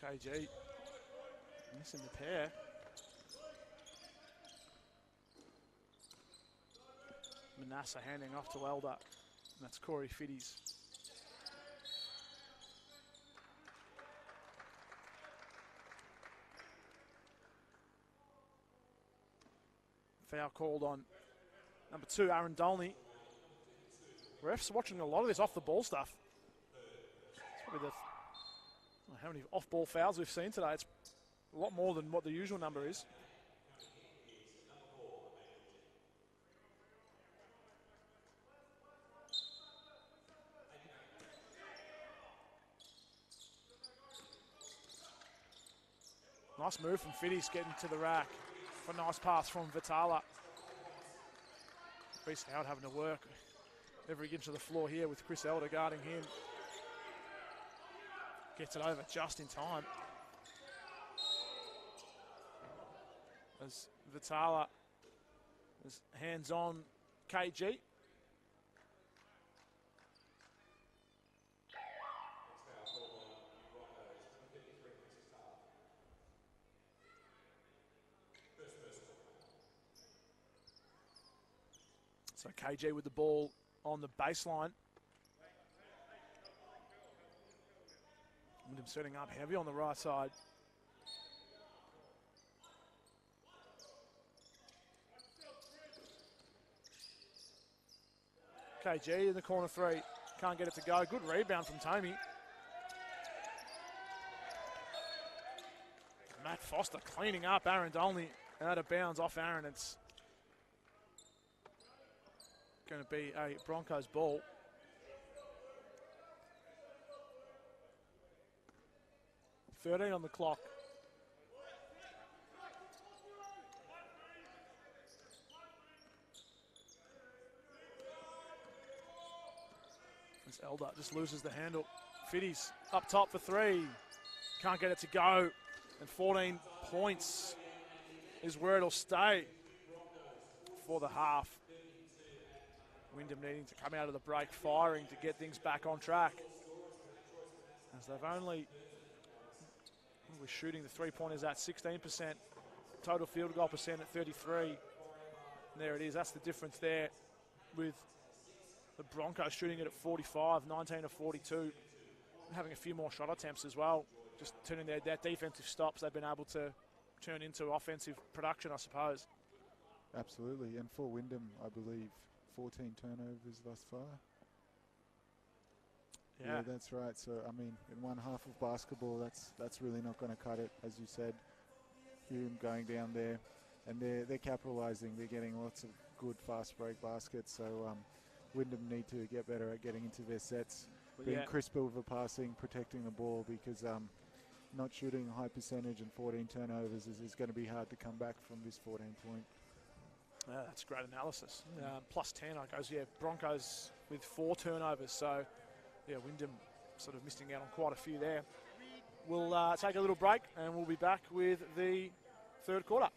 KG missing the pair. Manassa handing off to Elder. And that's Corey Fitties. Foul called on number 2, Aaron Dolney. Refs watching a lot of this off the ball stuff. It's probably how many off-ball fouls we've seen today. It's a lot more than what the usual number is. Nice move from Fitties getting to the rack. A nice pass from Vitala. Reece Howard having to work every inch of the floor here with Chris Elder guarding him. Gets it over just in time. As Vitala is hands on KG. So KG with the ball on the baseline. Wyndham setting up heavy on the right side. KG in the corner 3. Can't get it to go. Good rebound from Tommy. Matt Foster cleaning up Aaron Dolney out of bounds off Aaron. It's going to be a Broncos ball. .13 on the clock. As Elder just loses the handle. Fitties up top for 3. Can't get it to go. And 14 points is where it'll stay for the half. Wyndham needing to come out of the break firing to get things back on track. As they've only... We're shooting the three-pointers at 16%. Total field goal percent at 33. And there it is. That's the difference there with the Broncos shooting it at 45, 19 of 42. And having a few more shot attempts as well. Just turning their defensive stops they've been able to turn into offensive production, I suppose. Absolutely. And for Wyndham, I believe 14 turnovers thus far. Yeah, that's right. So, I mean, in one half of basketball, that's really not going to cut it, as you said. Hume going down there, and they're capitalising. They're getting lots of good fast break baskets. So Wyndham need to get better at getting into their sets, being crisper with the passing, protecting the ball, because not shooting a high percentage and 14 turnovers is going to be hard to come back from this 14 point. Yeah, that's great analysis. Plus 10, I goes, Broncos with 4 turnovers. So, Wyndham sort of missing out on quite a few there. We'll take a little break and we'll be back with the third quarter.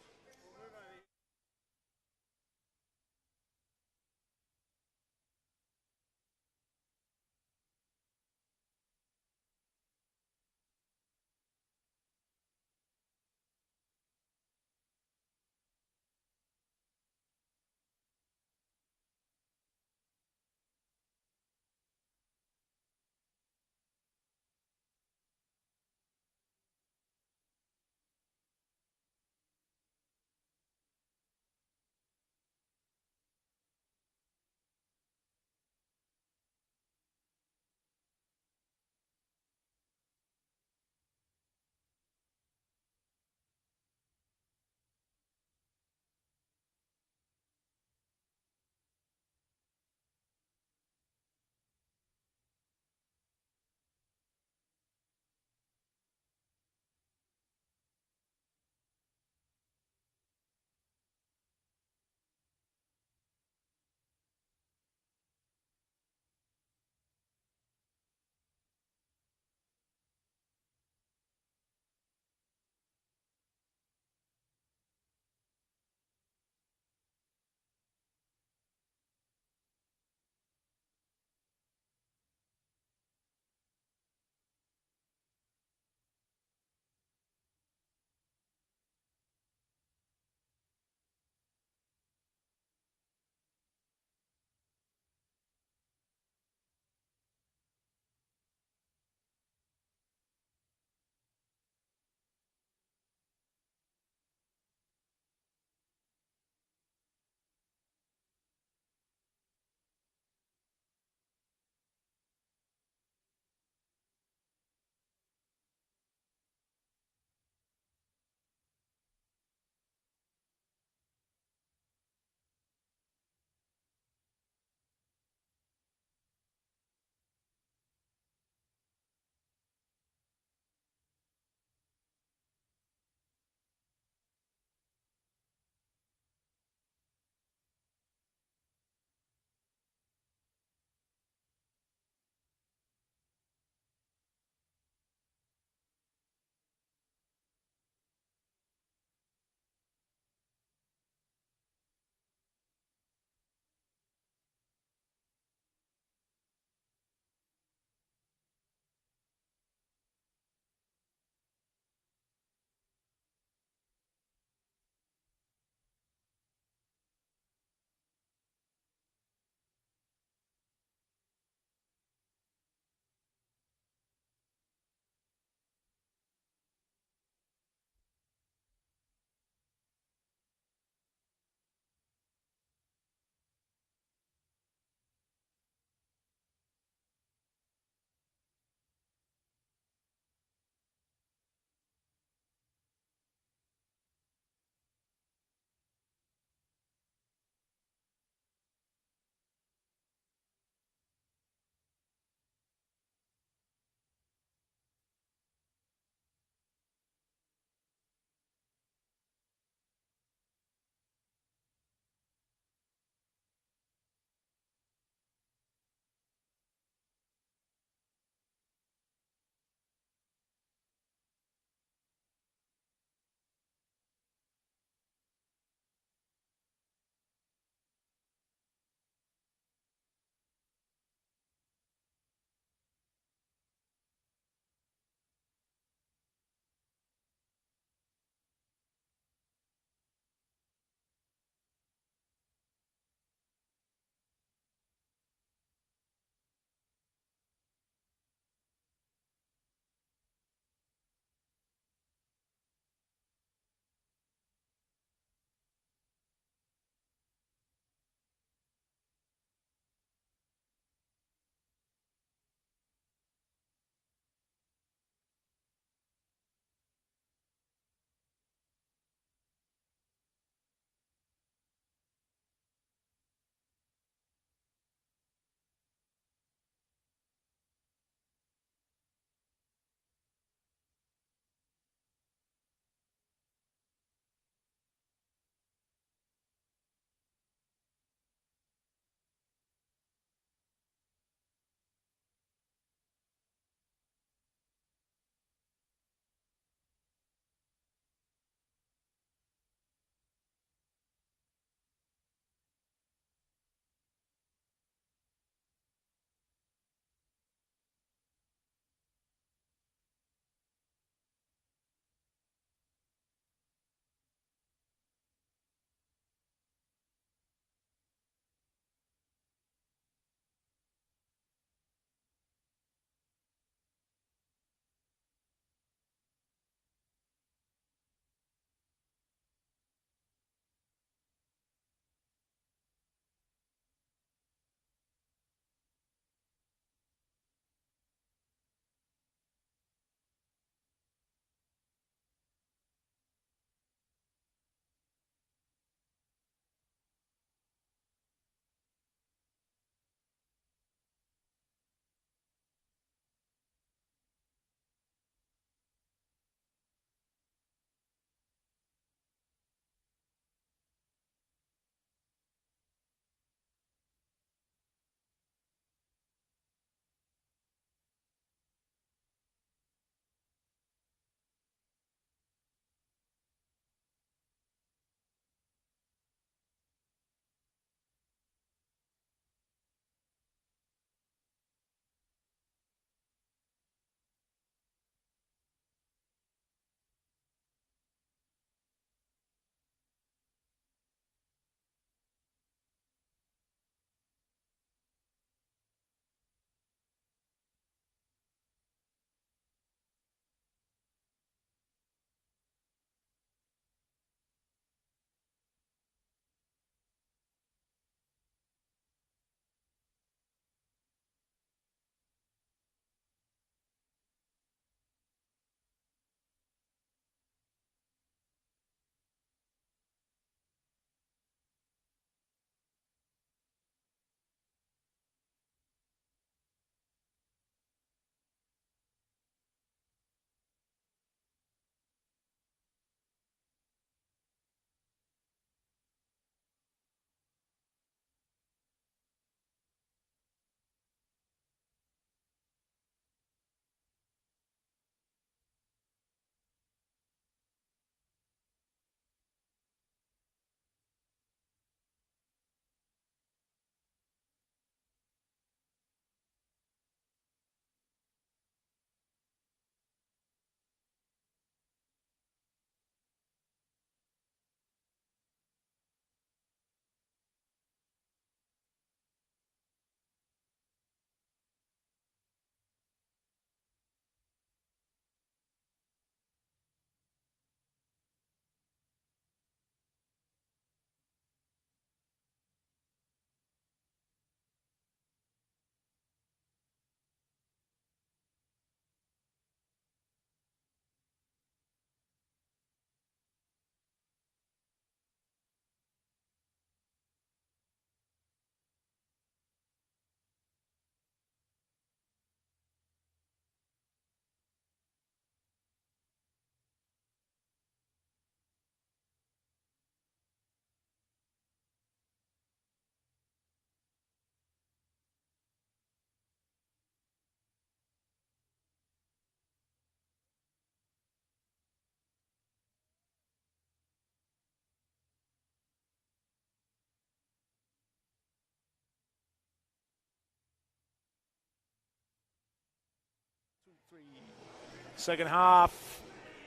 Second half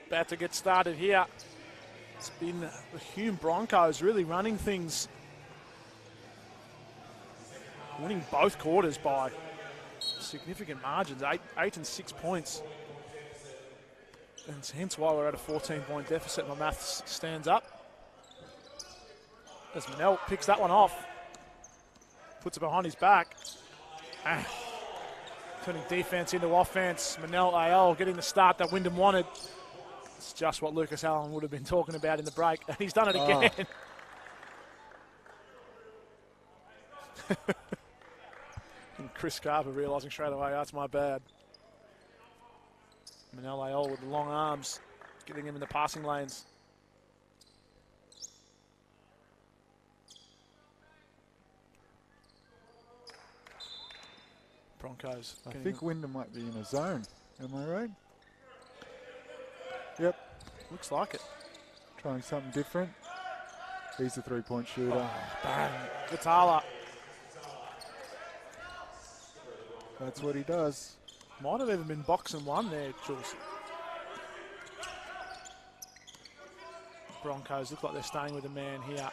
about to get started here. It's been the Hume Broncos really running things, winning both quarters by significant margins, 8 and 6 points. And hence why we're at a 14-point deficit. My maths stands up. As Manel picks that one off, puts it behind his back. Turning defense into offense. Manel Ayol getting the start that Wyndham wanted. It's just what Lucas Allen would have been talking about in the break, and he's done it again. And Chris Carver realising straight away, that's my bad. Manel Ayol with the long arms, getting him in the passing lanes. Broncos. I think Wyndham might be in a zone. Am I right? Yep. Looks like it. Trying something different. He's a three-point shooter. Oh, bang. Vitala. That's what he does. Might have even been boxing one there, Jules. Broncos look like they're staying with a man here.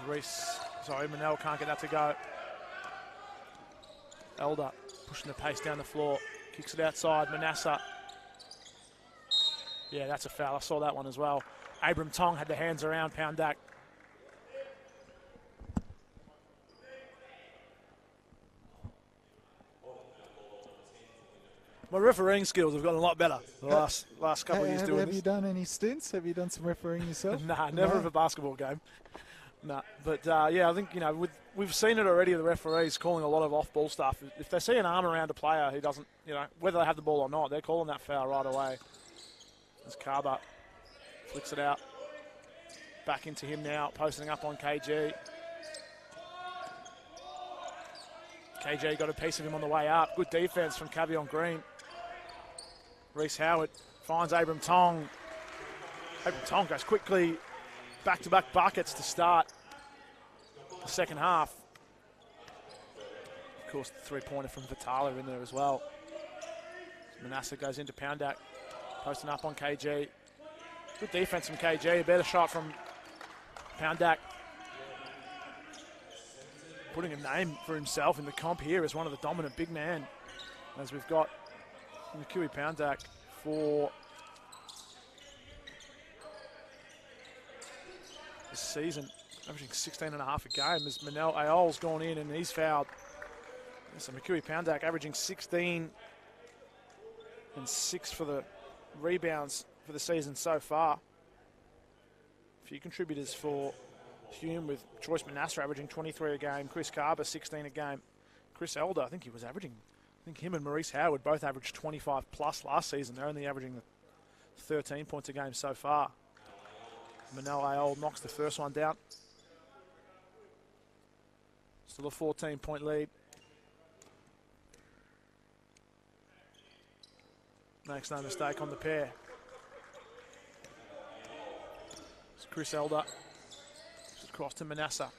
Manel can't get that to go. Elder pushing the pace down the floor. Kicks it outside. Manasseh. Yeah, that's a foul. I saw that one as well. Abram Tong had the hands around Poundak. My refereeing skills have gotten a lot better the last couple of years doing this. Have you done any stints? Have you done some refereeing yourself? Nah, never of a basketball game. Nah, but yeah, I think, we've seen it already, the referees calling a lot of off-ball stuff. If they see an arm around a player who doesn't, whether they have the ball or not, they're calling that foul right away. As Carver flicks it out. Back into him now, posting up on KG. KG got a piece of him on the way up. Good defense from Cavion Green. Reese Howard finds Abram Tong. Abram Tong goes quickly. Back-to-back buckets to start the second half. Of course, the three-pointer from Vitala in there as well. Manasseh goes into Poundak, posting up on KG. Good defense from KG. A better shot from Poundak. Putting a name for himself in the comp here as one of the dominant big men. As we've got McCuey Poundak for this season, averaging 16.5 a game, as Manel Ayol's gone in and he's fouled. So McCuey Poundak averaging 16 and 6 for the rebounds for the season so far. A few contributors for Hume, with Joyce Manasseh averaging 23 a game, Chris Carver 16 a game. Chris Elder, I think him and Maurice Howard both averaged 25 plus last season. They're only averaging 13 points a game so far. Manel Ayol knocks the first one down. Still a 14-point lead. Makes no mistake on the pair. It's Chris Elder. Just across to Manasseh.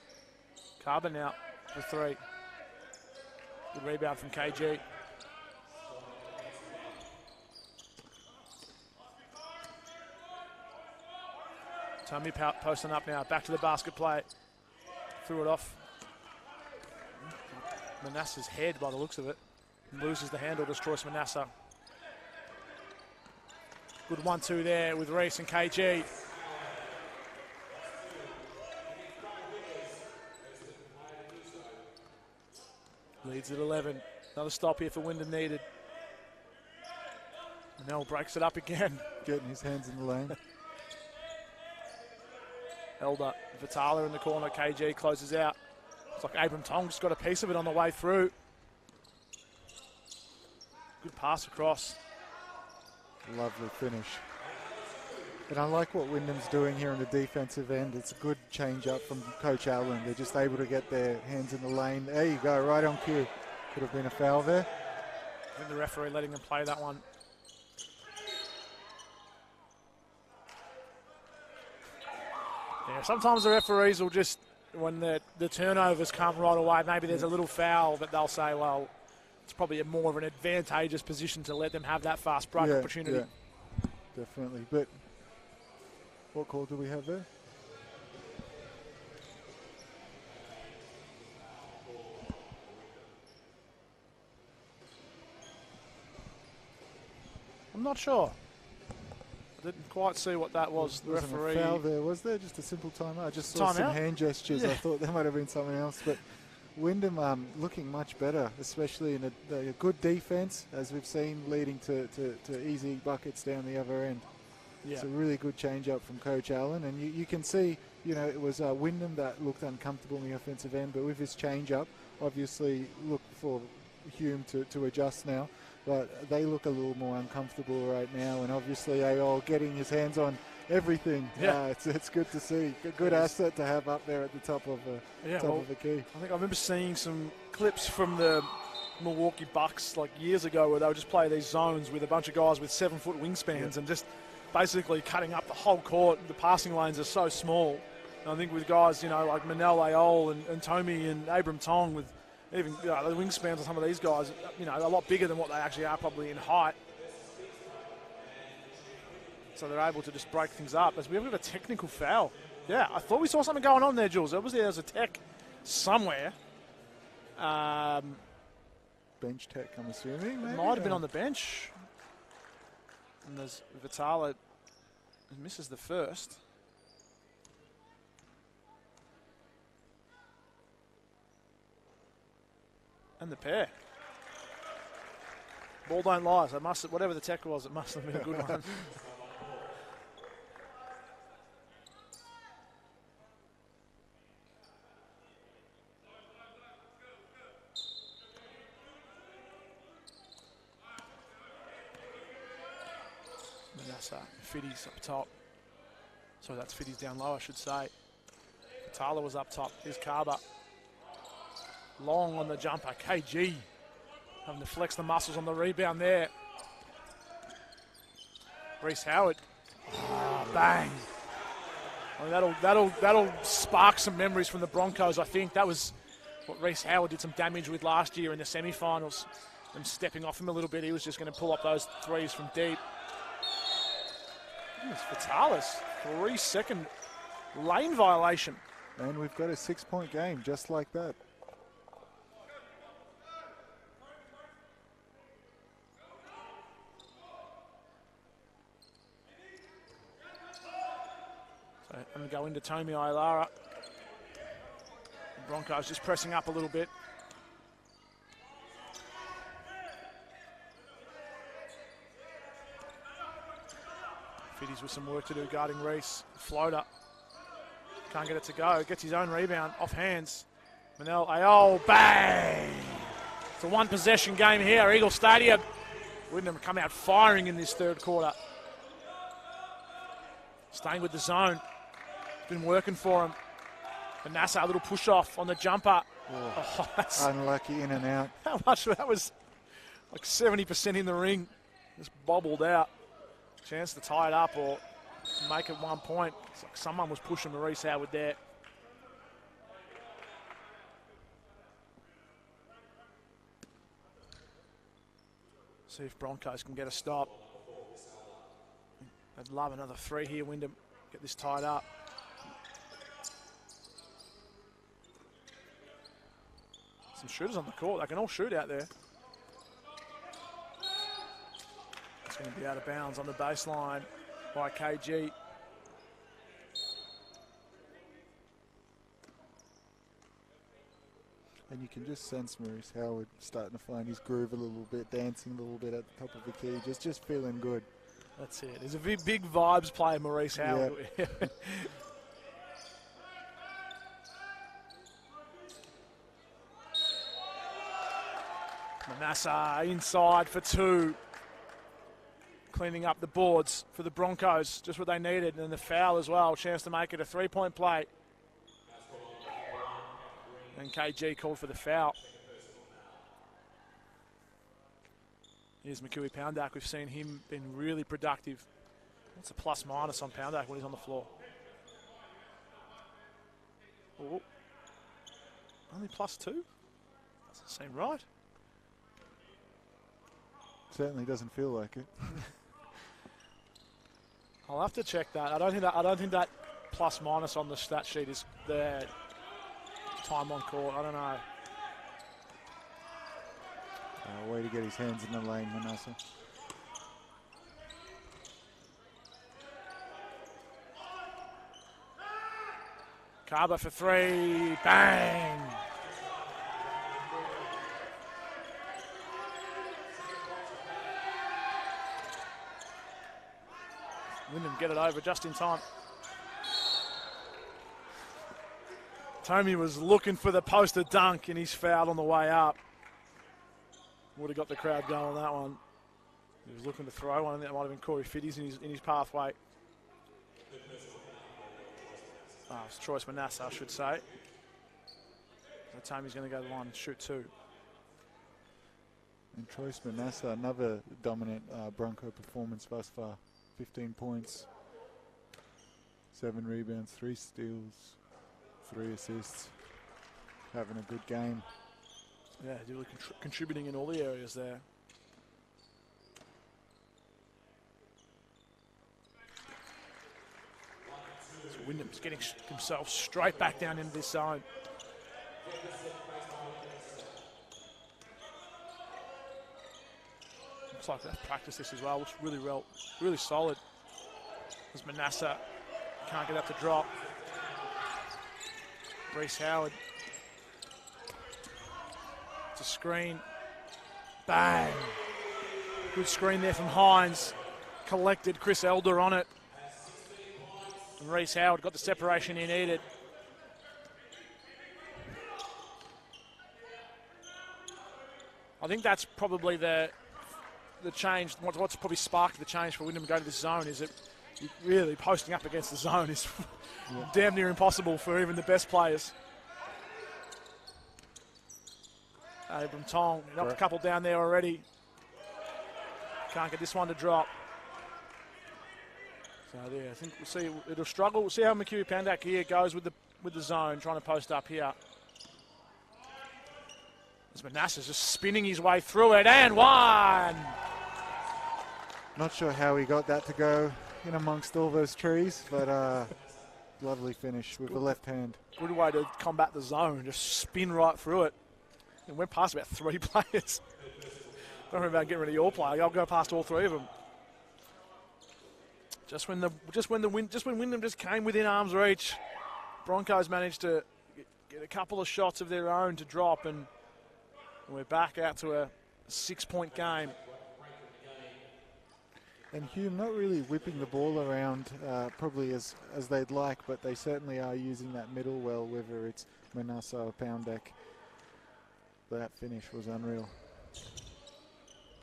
Carver now for three. Good rebound from KG. Tommy posting up now. Back to the basket play. Threw it off Manasseh's head by the looks of it. And loses the handle to Joyce Manasseh. Good 1-2 there with Reese and KG. Leads at 11. Another stop here for Wyndham needed. Manel breaks it up again. Getting his hands in the lane. Elder, Vitala in the corner. KG closes out. It's like Abram Tong's got a piece of it on the way through. Good pass across. Lovely finish. And I like what Wyndham's doing here on the defensive end. It's a good change up from Coach Allen. They're just able to get their hands in the lane. There you go, right on cue. Could have been a foul there. I think the referee letting them play that one. Yeah, sometimes the referees will just, when the turnovers come right away, maybe there's a little foul, but they'll say, well, it's probably a more of an advantageous position to let them have that fast break opportunity. Yeah, definitely. But what call do we have there? I'm not sure. I didn't quite see what that was. The Wasn't referee. a foul there, was there? Just a simple timeout. I just saw Time some out? hand gestures. Yeah. I thought there might have been something else. But Wyndham looking much better, especially in a good defence, as we've seen, leading to easy buckets down the other end. Yeah. It's a really good change-up from Coach Allen. And you can see, it was Wyndham that looked uncomfortable in the offensive end. But with his change-up, obviously look for Hume to adjust now. But they look a little more uncomfortable right now, and obviously AOL getting his hands on everything. Yeah. It's good to see. A good asset to have up there at the top of the key. I think I remember seeing some clips from the Milwaukee Bucks like years ago where they would just play these zones with a bunch of guys with 7-foot wingspans and just basically cutting up the whole court. The passing lanes are so small. And I think with guys, like Manel Ayol and Tommy and Abram Tong with even the wingspans of some of these guys, a lot bigger than what they actually are probably in height. So they're able to just break things up. As we have got a technical foul. Yeah, I thought we saw something going on there, Jules. There was a tech somewhere. Bench tech, I'm assuming. Maybe? It might have been on the bench. And there's Vitala misses the first. And the pair. Ball don't lie. So whatever the tech was, it must have been a good one. Manassa, Fiddy's up top. So that's Fiddy's down low, I should say. Vitala was up top. Here's Carver. Long on the jumper. KG having to flex the muscles on the rebound there. Reece Howard. Oh, bang. I mean, that'll spark some memories from the Broncos, I think. That was what Reece Howard did some damage with last year in the semi-finals. Them stepping off him a little bit. He was just going to pull up those threes from deep. Vitalis, 3-second lane violation. And we've got a 6-point game just like that. So I'm going to go into Tommy Ailara. The Broncos just pressing up a little bit. Fiddy's with some work to do guarding Reece. Floater. Can't get it to go. Gets his own rebound off hands. Manel Ayol, bang! It's a one-possession game here, Eagle Stadium. Wyndham come out firing in this third quarter. Staying with the zone. Been working for him. Manassa, a little push-off on the jumper. Oh, that's unlucky in and out. How much? That was like 70% in the ring. Just bobbled out. Chance to tie it up or make it 1 point. It's like someone was pushing Reece Howard there. See if Broncos can get a stop. I'd love another three here, Wyndham. Get this tied up. Some shooters on the court. They can all shoot out there. It's going to be out of bounds on the baseline by KG. And you can just sense Maurice Howard starting to find his groove a little bit, dancing a little bit at the top of the key, just feeling good. That's it. He's a big vibes player, Maurice Howard. Yep. Manassa inside for two. Cleaning up the boards for the Broncos, just what they needed. And then the foul as well, chance to make it a three-point play. And KG called for the foul. Here's McCooey Poundak. We've seen him been really productive. That's a plus-minus on Poundak when he's on the floor. Oh. Only +2? Doesn't seem right. Certainly doesn't feel like it. I'll have to check that. I don't think that plus minus on the stat sheet is the time on court. I don't know. Way to get his hands in the lane, Manassa. Carver for three. Bang! Wyndham get it over just in time. Tommy was looking for the poster dunk and he's fouled on the way up. Would have got the crowd going on that one. He was looking to throw one. I think that might have been Corey Fitties in his pathway. It's Troyce Manassa, I should say. So Tommy's going to go to the line and shoot two. And Troyce Manassa, another dominant Bronco performance thus far. 15 points, 7 rebounds, 3 steals, 3 assists. Having a good game. Yeah, really contributing in all the areas there. So Wyndham's getting himself straight back down into this zone. Looks like they've practiced this as well. Looks really solid. As Manassa can't get that to drop. Reece Howard. It's a screen. Bang. Good screen there from Hines. Collected Chris Elder on it. And Reece Howard got the separation he needed. I think that's probably the change. What's probably sparked the change for Wyndham to go to this zone is that really posting up against the zone is damn near impossible for even the best players. Abram Tong, knocked a couple down there already. Can't get this one to drop. So yeah, I think we'll see. It'll struggle. We'll see how McHugh Pandak here goes with the zone, trying to post up here. As Manassa's just spinning his way through it, and one. Not sure how he got that to go in amongst all those trees, but lovely finish with the left hand. Good way to combat the zone, just spin right through it. And went past about 3 players. Don't worry about getting rid of your player. I'll go past all 3 of them. Just when Wyndham just came within arm's reach, Broncos managed to get a couple of shots of their own to drop, and we're back out to a 6-point game. And Hume not really whipping the ball around probably as they'd like, but they certainly are using that middle well, whether it's Manassa or Poundek. That finish was unreal.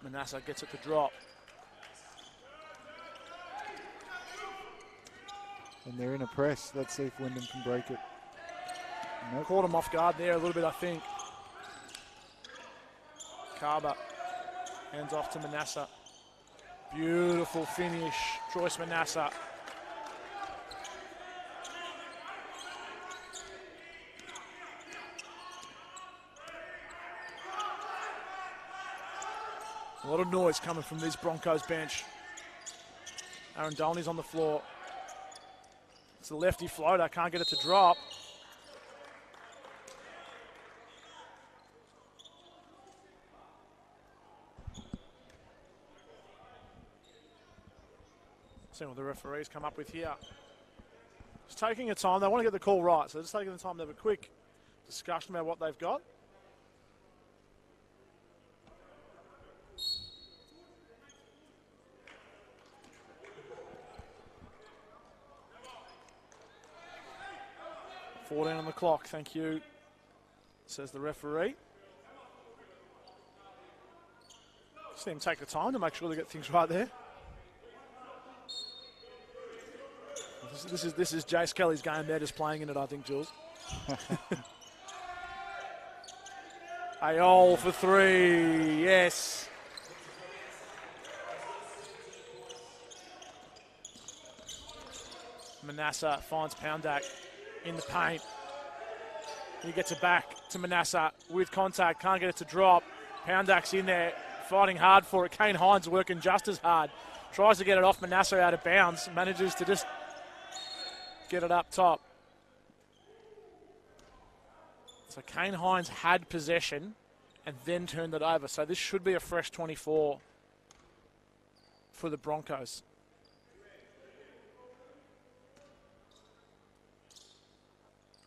Manassa gets it to drop. And they're in a press. Let's see if Wyndham can break it. Nope. Caught him off guard there a little bit, I think. Carver hands off to Manassa. Beautiful finish, Troyce Manassa. A lot of noise coming from this Broncos bench. Aaron Dolney's on the floor. It's a lefty floater, can't get it to drop. See what the referees come up with here. Just taking a time, they want to get the call right, so just taking the time to have a quick discussion about what they've got. $14 on the clock, thank you, says the referee. See him take the time to make sure they get things right there. This is Jace Kelly's game. They're just playing in it, I think, Jules. Ayol for 3, yes. Manassa finds Poundak in the paint. He gets it back to Manassa with contact. Can't get it to drop. Poundak's in there. fighting hard for it. Kane Hines working just as hard. Tries to get it off Manasseh out of bounds. Manages to just get it up top. So Kane Hines had possession and then turned it over. So this should be a fresh 24 for the Broncos.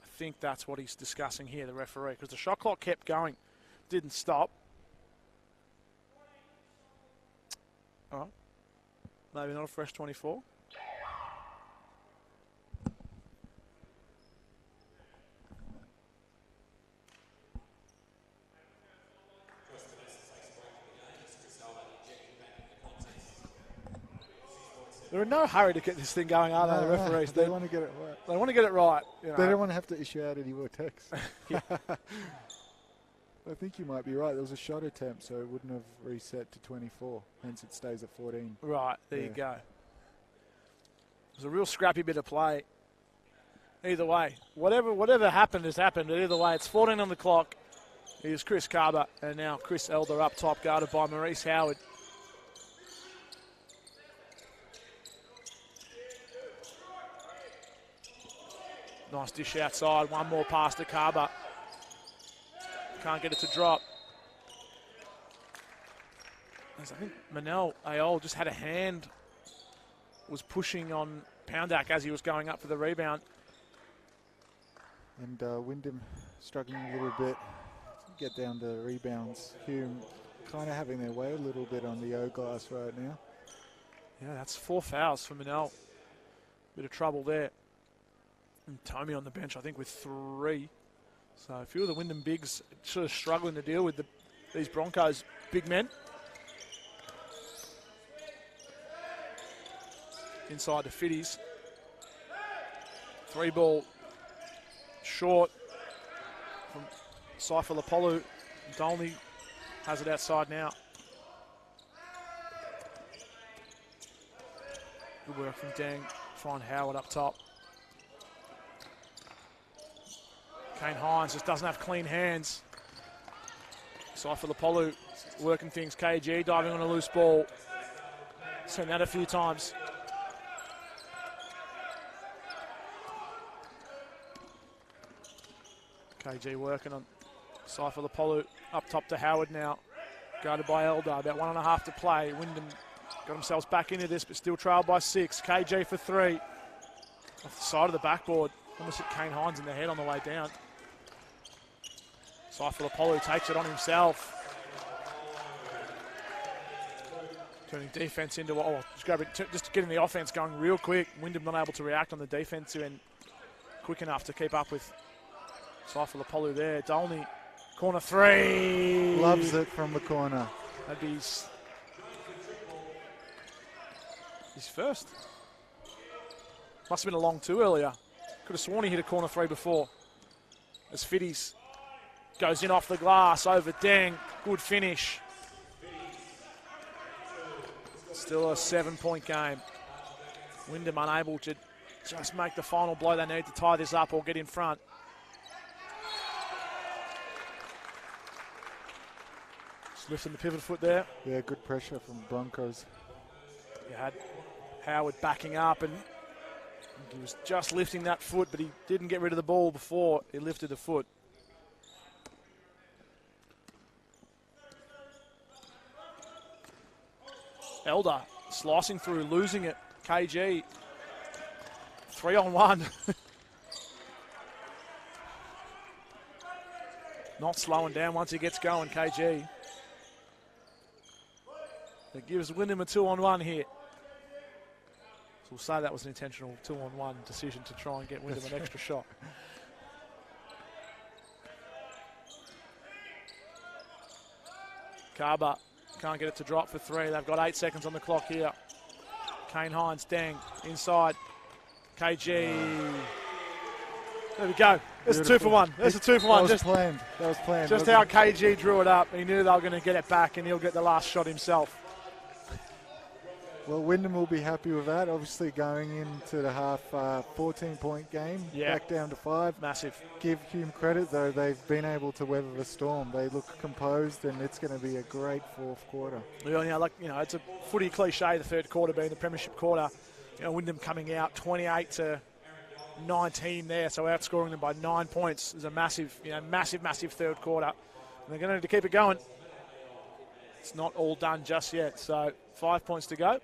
I think that's what he's discussing here, the referee, because the shot clock kept going, didn't stop. All right. Maybe not a fresh 24. They're in no hurry to get this thing going, are they, the referees? They want to get it right. They want to get it right. You know. They don't want to have to issue out any more text. I think you might be right. There was a shot attempt, so it wouldn't have reset to 24. Hence it stays at 14. Right, there you go. It was a real scrappy bit of play. Either way, whatever happened has happened. But either way, it's 14 on the clock. Here's Chris Carver, and now Chris Elder up top, guarded by Maurice Howard. Nice dish outside. One more pass to Carver. Can't get it to drop. I think Manel Ayol just had a hand, was pushing on Poundak as he was going up for the rebound. And Wyndham struggling a little bit to get down to rebounds. Hume kind of having their way a little bit on the O glass right now. Yeah, that's 4 fouls for Manel. Bit of trouble there. And Tommy on the bench, I think, with 3. So a few of the Wyndham bigs sort of struggling to deal with these Broncos big men. Inside the Fitties. 3 ball short from Saifulapolu. Dolney has it outside now. Good work from Dang. Find Howard up top. Kane Hines just doesn't have clean hands. Saifulapolu working things. KG diving on a loose ball. Seen that a few times. KG working on Saifulapolu up top to Howard now. Guarded by Elder. About 1.5 to play. Wyndham got themselves back into this, but still trailed by 6. KG for 3. Off the side of the backboard. Almost hit Kane Hines in the head on the way down. Saifulapolu takes it on himself. Turning defense into, just getting the offense going real quick. Wyndham not able to react on the defensive end quick enough to keep up with Saifulapolu there. Dolney, corner 3. Loves it from the corner. That'd be his first. Must have been a long 2 earlier. Could have sworn he hit a corner 3 before. As Fitties goes in off the glass over Deng. Good finish. Still a 7-point game. Wyndham unable to just make the final blow. They need to tie this up or get in front. Just lifting the pivot foot there. Yeah, good pressure from Broncos. You had Howard backing up, and he was just lifting that foot, but he didn't get rid of the ball before he lifted the foot. Elder slicing through, losing it. KG, 3-on-1. Not slowing down once he gets going, KG. It gives Wyndham a 2-on-1 here. So we'll say that was an intentional 2-on-1 decision to try and get Wyndham an extra shot. Carver can't get it to drop for 3. They've got 8 seconds on the clock here. Kane Hines, Dang, inside. KG. There we go. That's a 2 for 1. That's a 2 for 1. That was planned. That was planned. Just how KG drew it up. He knew they were going to get it back, and he'll get the last shot himself. Well, Wyndham will be happy with that. Obviously, going into the half 14-point game, back down to 5. Massive. Give Hume credit, though. They've been able to weather the storm. They look composed, and it's going to be a great fourth quarter. Well, it's a footy cliche, the third quarter being the premiership quarter. Wyndham coming out 28-19 there, so outscoring them by 9 points is a massive third quarter. And they're going to need to keep it going. It's not all done just yet, so 5 points to go.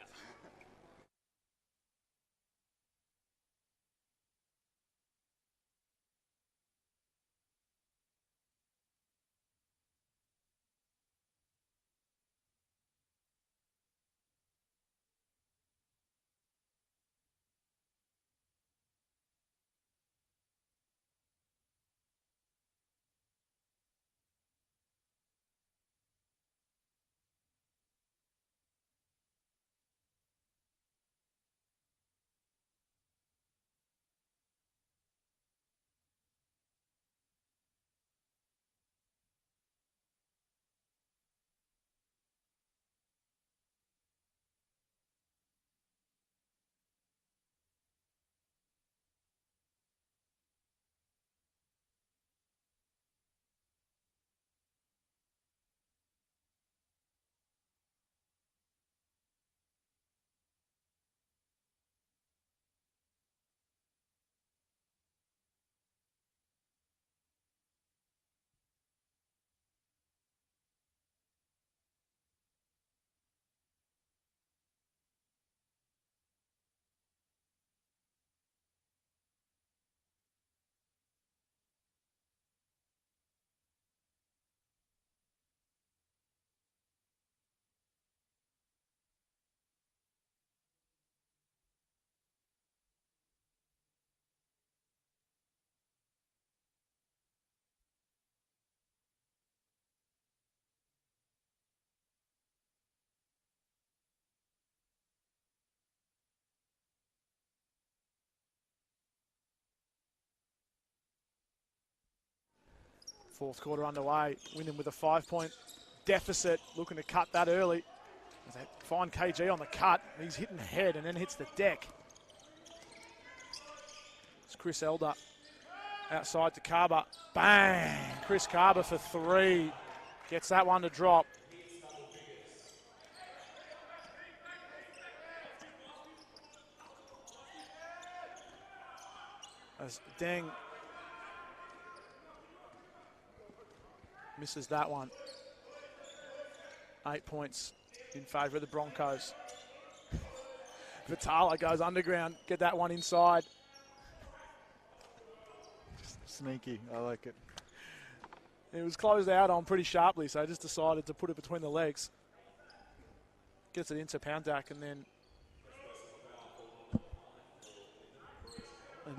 Fourth quarter underway. Wyndham with a 5-point deficit, looking to cut that early. They find KG on the cut. He's hitting the head and then hits the deck. It's Chris Elder outside to Carver. Bang! Chris Carver for 3. Gets that one to drop. As Deng misses that one. 8 points in favour of the Broncos. Vitala goes underground, get that one inside. Sneaky, I like it. It was closed out on pretty sharply, so I just decided to put it between the legs. Gets it into Poundak, and then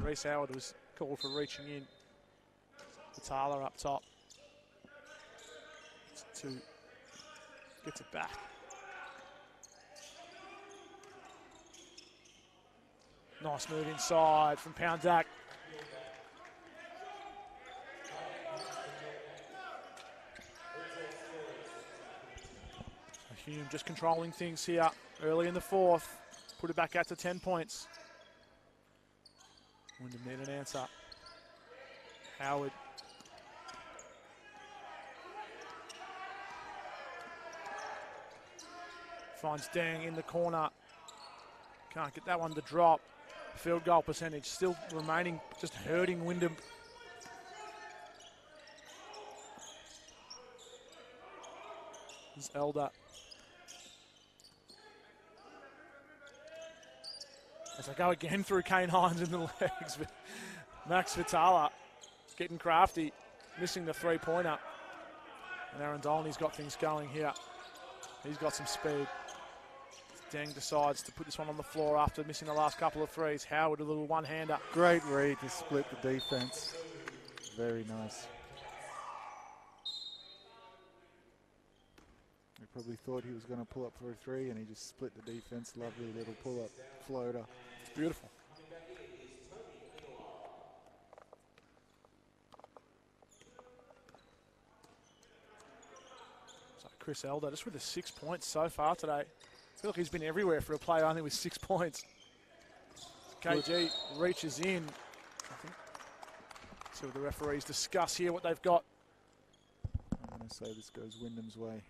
Reece Howard was called for reaching in. Vitala up top. Gets it back. Nice move inside from Poundak. So Hume just controlling things here early in the fourth. Put it back out to 10 points. Wyndham need an answer. Howard. Finds Dang in the corner. Can't get that one to drop. Field goal percentage still remaining, just hurting Wyndham. This is Elder. As I go again through Kane Hines in the legs. Max Vitala getting crafty, missing the 3-pointer. And Aaron Dolney's got things going here. He's got some speed. Deng decides to put this one on the floor after missing the last couple of threes. Howard, a little one-hander. Great read to split the defense. Very nice. He probably thought he was going to pull up for a 3, and he just split the defense. Lovely little pull-up floater. It's beautiful. So Chris Elder just with the 6 points so far today. feel like he's been everywhere for a player only with 6 points. KG reaches in. I think. See what the referees discuss here, what they've got. I'm going to say this goes Wyndham's way.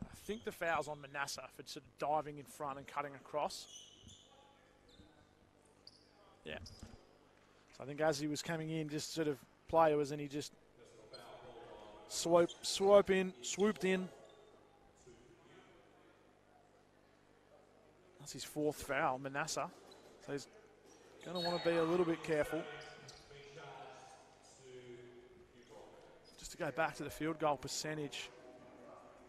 I think the foul's on Manasseh for sort of diving in front and cutting across. Yeah. So I think as he was coming in, just sort of player was, and he just swooped in. That's his 4th foul, Manasseh. So he's going to want to be a little bit careful. Just to go back to the field goal percentage.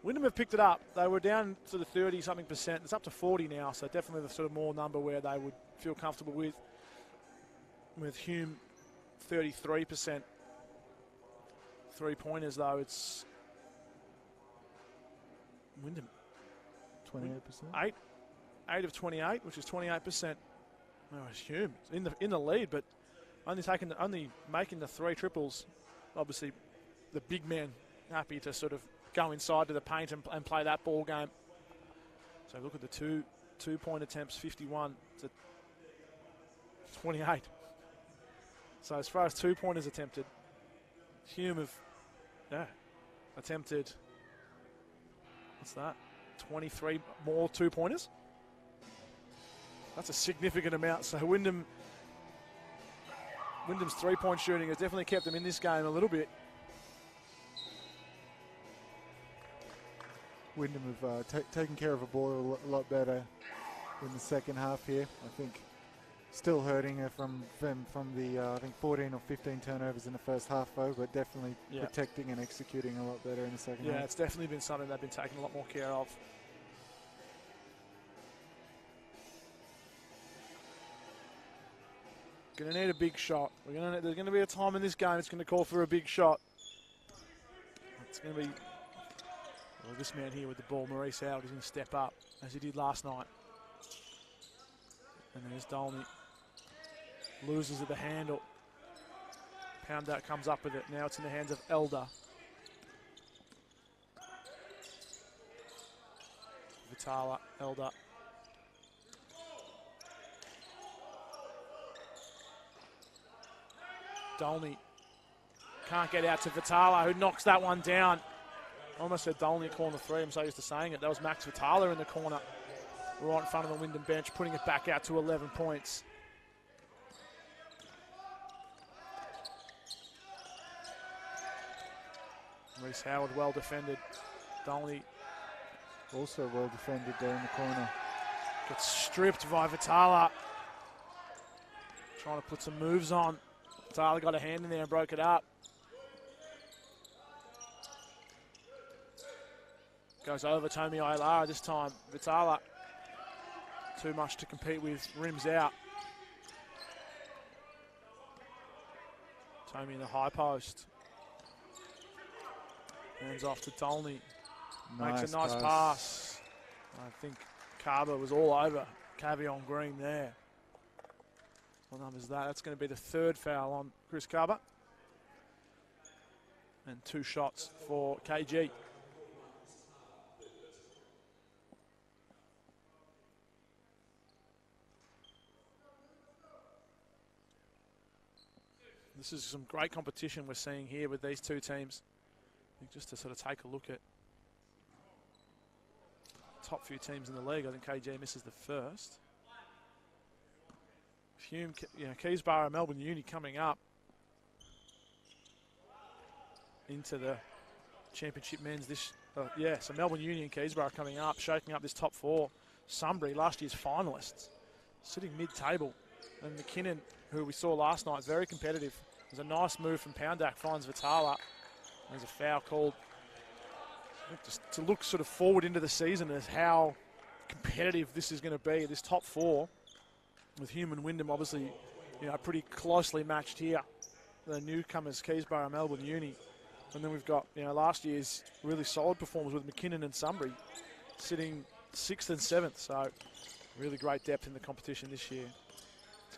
Wyndham have picked it up. They were down to the 30-something percent. It's up to 40 now, so definitely the sort of more number where they would feel comfortable with. With Hume, 33%. 3-pointers, though, it's Wyndham. 28%? 8 of 28, which is 28%. Oh, it's Hume in the lead, but only making the 3 triples. Obviously, the big man happy to sort of go inside to the paint and play that ball game. So look at the two-point attempts, 51 to 28. So as far as 2-pointers attempted, Hume have attempted, what's that, 23 more 2-pointers? That's a significant amount. So Wyndham's 3-point shooting has definitely kept them in this game a little bit. Wyndham have taken care of a ball a lot better in the second half here. I think still hurting from the I think 14 or 15 turnovers in the first half though, but definitely protecting and executing a lot better in the second half. Yeah, it's definitely been something they've been taking a lot more care of. Going to need a big shot. There's going to be a time in this game it's going to call for a big shot. It's going to be this man here with the ball, Maurice Howard, is going to step up as he did last night. And there's Dolney. Loses at the handle. Poundat comes up with it. Now it's in the hands of Elder. Vitala, Elder. Dolney can't get out to Vitala, who knocks that one down. I almost said Dolney corner 3. I'm so used to saying it. That was Max Vitala in the corner, right in front of the Wyndham bench, putting it back out to 11 points. Reece Howard well defended. Dolney also well defended there in the corner. Gets stripped by Vitala. Trying to put some moves on. Vitala got a hand in there and broke it up. Goes over Tommy Ailara this time. Vitala, too much to compete with, rims out. Tommy in the high post. Hands off to Dolney. Makes a nice pass. I think Carver was all over Cavion Green there. What number is that? That's going to be the 3rd foul on Chris Carver. And 2 shots for KG. This is some great competition we're seeing here with these 2 teams. I think just to sort of take a look at top few teams in the league, I think KG misses the first. Hume, Keysborough, Melbourne Uni coming up into the championship men's this. So Melbourne Uni and Keysborough coming up, shaking up this top 4. Sunbury, last year's finalists, sitting mid-table, and McKinnon, who we saw last night, very competitive. There's a nice move from Poundak, finds Vitala. There's a foul called. Just to look sort of forward into the season as how competitive this is going to be, this top 4, with Hume and Wyndham obviously, pretty closely matched here. The newcomers, Keysborough, Melbourne Uni. And then we've got, last year's really solid performers with McKinnon and Sunbury sitting 6th and 7th. So really great depth in the competition this year.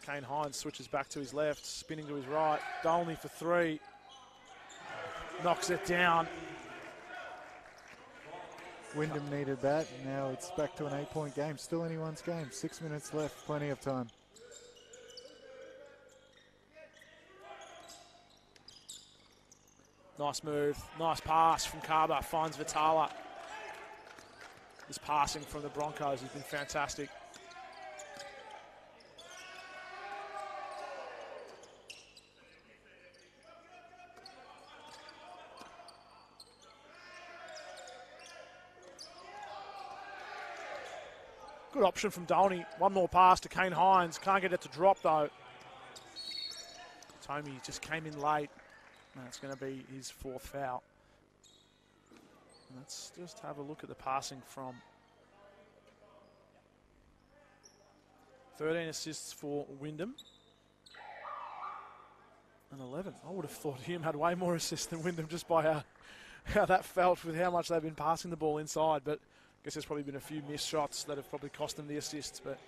Kane Hines switches back to his left, spinning to his right. Dolney for 3. Knocks it down. Wyndham needed that. Now it's back to an 8-point game. Still anyone's game. 6 minutes left. Plenty of time. Nice move. Nice pass from Carver. Finds Vitala. This passing from the Broncos has been fantastic. Good option from Dolney. One more pass to Kane Hines. Can't get it to drop though. Tommy just came in late. That's going to be his 4th foul. Let's just have a look at the passing from 13 assists for Wyndham. And 11. I would have thought Hume had way more assists than Wyndham just by how that felt with how much they've been passing the ball inside. But I guess there's probably been a few missed shots that have probably cost them the assists. But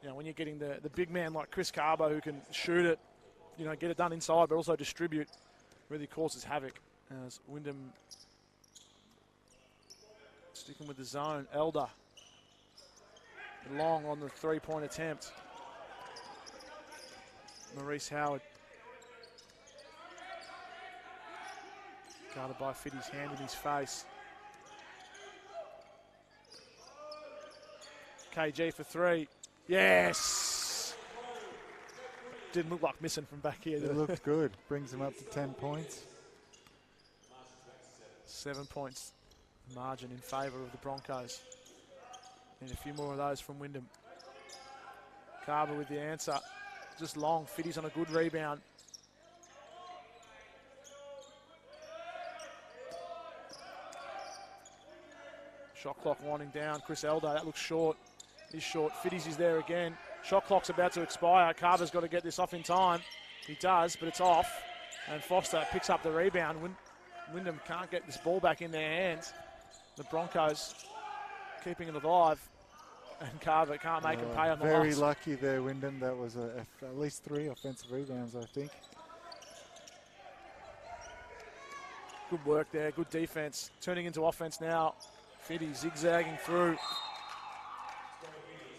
you know, when you're getting the big man like Chris Carbo who can shoot it, you know, get it done inside, but also distribute, really causes havoc. As Wyndham sticking with the zone. Elder long on the 3-point attempt. Maurice Howard guarded by Fiddy's hand in his face. KG for 3. Yes! Didn't look like missing from back here. It looked good. Brings him up to 10 points. 7 points margin in favour of the Broncos. And a few more of those from Wyndham. Carver with the answer. Just long. Fiddy's on a good rebound. Shot clock winding down. Chris Elder, that looks short. He's short. Fiddy's is there again. Shot clock's about to expire. Carver's got to get this off in time. He does, but it's off. And Foster picks up the rebound. Wyndham can't get this ball back in their hands. The Broncos keeping it alive. And Carver can't make him pay on the Very loss. lucky there, Wyndham. That was at least 3 offensive rebounds, I think. Good work there. Good defense. Turning into offense now. Fiddy zigzagging through.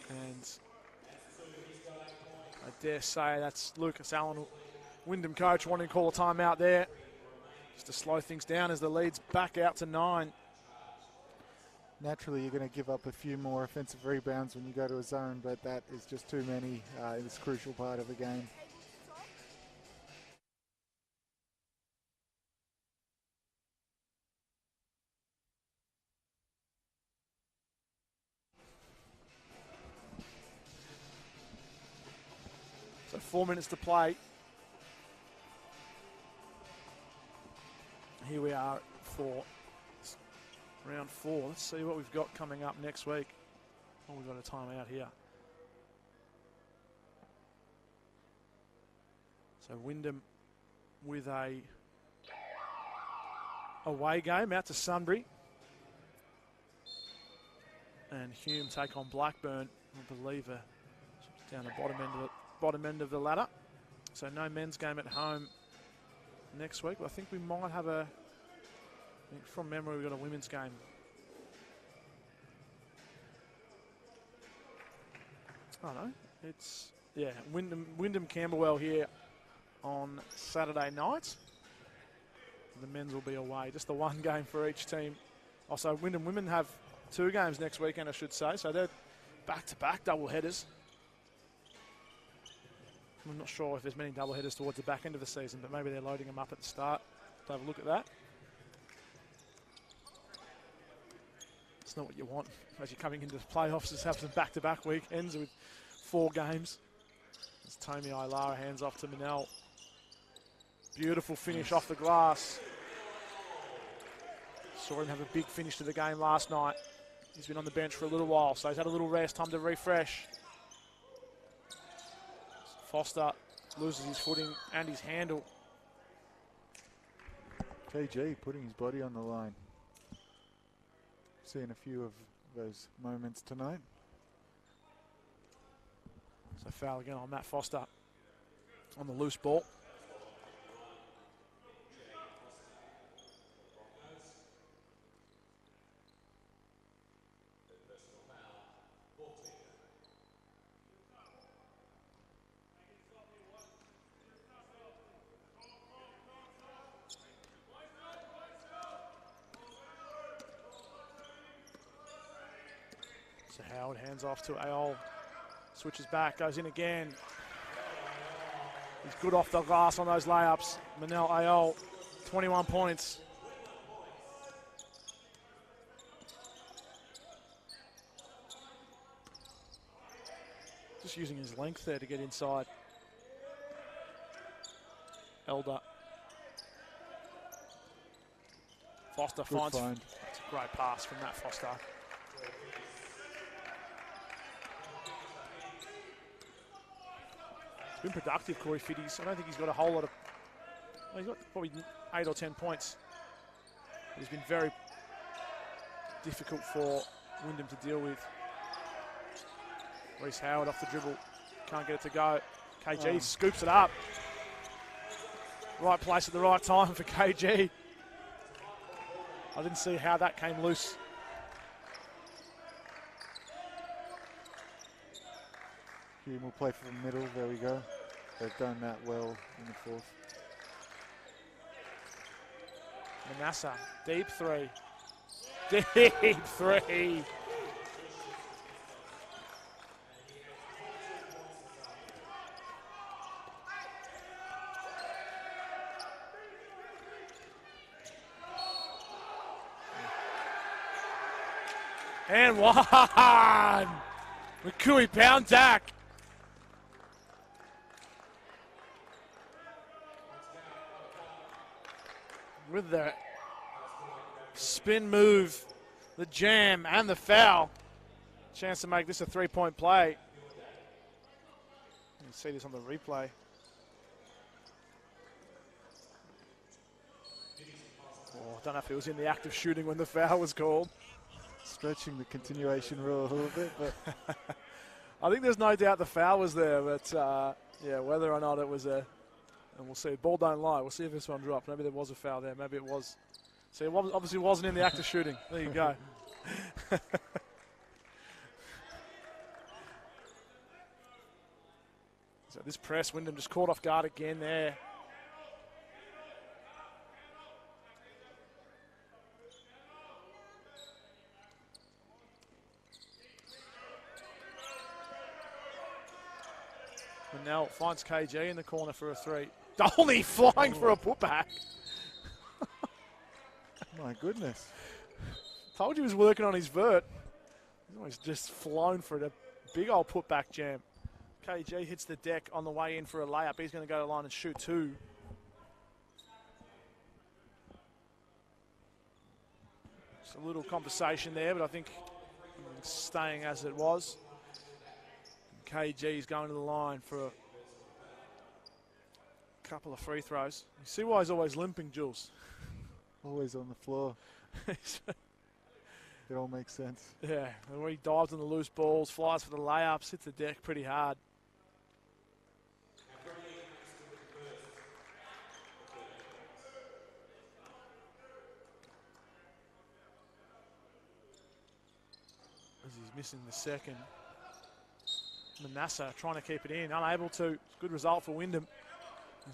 And I dare say that's Lucas Allen, Wyndham coach, wanting to call a timeout there. Just to slow things down as the lead's back out to 9. Naturally, you're going to give up a few more offensive rebounds when you go to a zone, but that is just too many in this crucial part of the game. So 4 minutes to play. Here we are for round 4. Let's see what we've got coming up next week. Oh, we've got a timeout here. So Wyndham with a away game out to Sunbury. And Hume take on Blackburn, I believe, down the bottom end of the ladder. So no men's game at home next week. I think we might have from memory, we've got a women's game. Oh no, it's, yeah, Wyndham Camberwell here on Saturday night. The men's will be away, just the one game for each team. Also, Wyndham women have 2 games next weekend, I should say, so they're back-to-back double headers. I'm not sure if there's many double headers towards the back end of the season, but maybe they're loading them up at the start to have a look at that. It's not what you want as you're coming into the playoffs, just have some back-to-back weekends with 4 games. As Tommy Ailara hands off to Manel. Beautiful finish off the glass. Saw him have a big finish to the game last night. He's been on the bench for a little while, so he's had a little rest, time to refresh. Foster loses his footing and his handle. KG putting his body on the line. Seeing a few of those moments tonight. So foul again on Matt Foster on the loose ball. So Howard hands off to Ayol. Switches back, goes in again. He's good off the glass on those layups. Manel Ayol, 21 points. Just using his length there to get inside. Elder. Foster finds. That's a great pass from Matt Foster. It's been productive, Corey Fitties. I don't think he's got a whole lot of. Well, he's got probably 8 or 10 points. But he's been very difficult for Wyndham to deal with. Reece Howard off the dribble. Can't get it to go. KG scoops it up. Right place at the right time for KG. I didn't see how that came loose. Hume will play for the middle. There we go. They've done that well in the fourth. Manassa, deep three. Deep three. And one. McCooey pound Dak. With the spin move, the jam, and the foul. Chance to make this a three-point play. You can see this on the replay. Oh, I don't know if it was in the act of shooting when the foul was called. Stretching the continuation rule a little bit, but I think there's no doubt the foul was there, but yeah, whether or not it was a, and we'll see. Ball don't lie. We'll see if this one dropped. Maybe there was a foul there. Maybe it was. See, it obviously wasn't in the act of shooting. There you go. So this press, Wyndham just caught off guard again there. Now finds KG in the corner for a three. Dolney flying for a putback. my goodness. Told you he was working on his vert. He's just flown for a big old putback jam. KG hits the deck on the way in for a layup. He's going to go to the line and shoot two. Just a little conversation there, but I think it's staying as it was. KG's going to the line for a couple of free throws. You see why he's always limping, Jules? Always on the floor. It all makes sense. Yeah, and where he dives on the loose balls, flies for the layups, hits the deck pretty hard. As he's missing the second. Manassa trying to keep it in, unable to. Good result for Wyndham.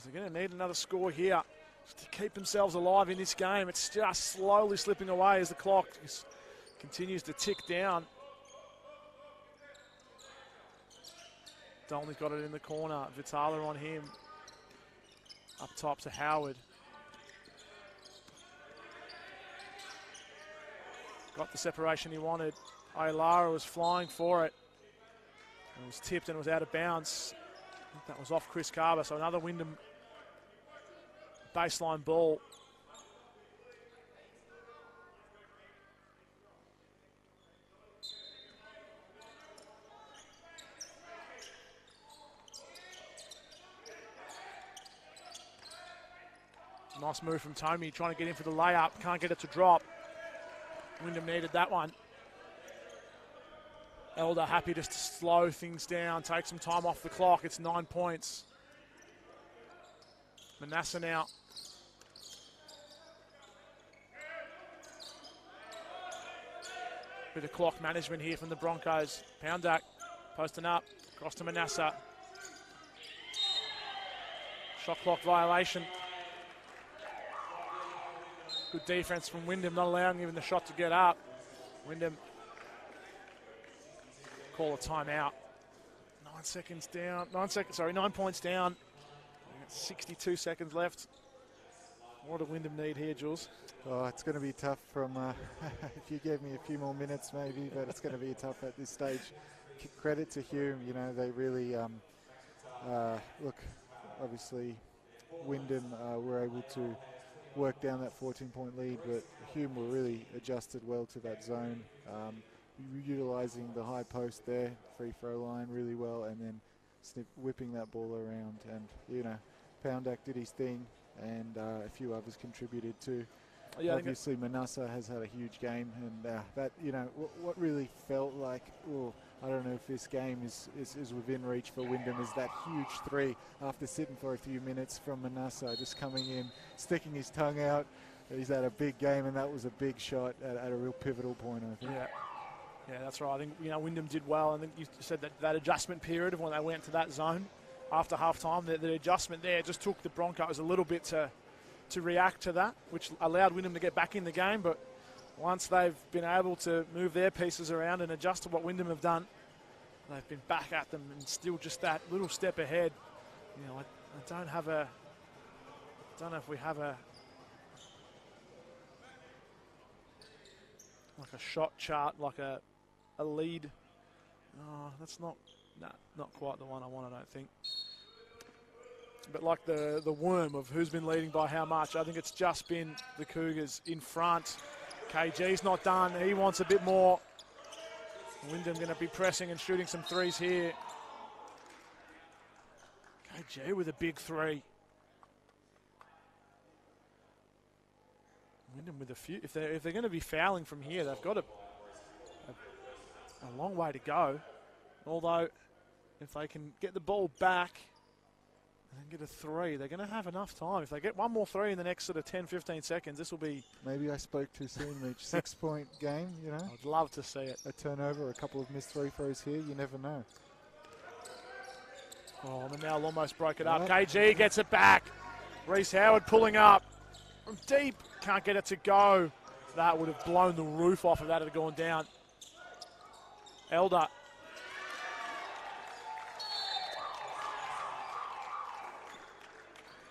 They're going to need another score here to keep themselves alive in this game. It's just slowly slipping away as the clock continues to tick down. Dolney got it in the corner. Vitala on him. Up top to Howard. Got the separation he wanted. Ailara was flying for it. It was tipped and it was out of bounds. I think that was off Chris Carver, so another Wyndham baseline ball. Nice move from Tomey, trying to get in for the layup. Can't get it to drop. Wyndham needed that one. Elder happy just to slow things down, take some time off the clock. It's 9 points. Manassa now. Bit of clock management here from the Broncos. Poundak posting up, across to Manassa. Shot clock violation. Good defense from Wyndham, not allowing even the shot to get up. Wyndham call a timeout. 9 seconds down. 9 points down. 62 seconds left. What do Wyndham need here, Jules? Oh, it's going to be tough from, if you gave me a few more minutes maybe, but it's going to be tough at this stage. Credit to Hume, you know, they really, look, obviously Wyndham were able to work down that 14-point lead, but Hume were really adjusted well to that zone, utilising the high post there, free throw line really well, and then whipping that ball around. And, you know, Poundak did his thing, and a few others contributed too. Yeah, obviously Manassa has had a huge game, and that, you know, what really felt like, I don't know if this game is within reach for Wyndham, is that huge three after sitting for a few minutes from Manassa, just coming in, sticking his tongue out. He's had a big game, and that was a big shot at a real pivotal point, I think. Yeah, that's right. I think, you know, Wyndham did well. I think you said that adjustment period of when they went to that zone after half-time, the adjustment there just took the Broncos a little bit to react to that, which allowed Wyndham to get back in the game. But once they've been able to move their pieces around and adjust to what Wyndham have done, they've been back at them and still just that little step ahead. You know, I don't know if we have a shot chart, like a lead. Oh, that's not quite the one I want, I don't think. But like the worm of who's been leading by how much, I think it's just been the Cougars in front. KG's not done. He wants a bit more. Wyndham going to be pressing and shooting some threes here. KG with a big three. Wyndham with a few. If they're going to be fouling from here, they've got a long way to go. Although, if they can get the ball back and then get a three, they're going to have enough time. If they get one more three in the next sort of 10, 15 seconds, this will be... Maybe I spoke too soon, Mitch. 6-point game, you know. I'd love to see it. A turnover, a couple of missed free throws here, you never know. Oh, Manel almost broke it up. KG gets it back. Reece Howard pulling up from deep. Can't get it to go. That would have blown the roof off if that had gone down. Elder.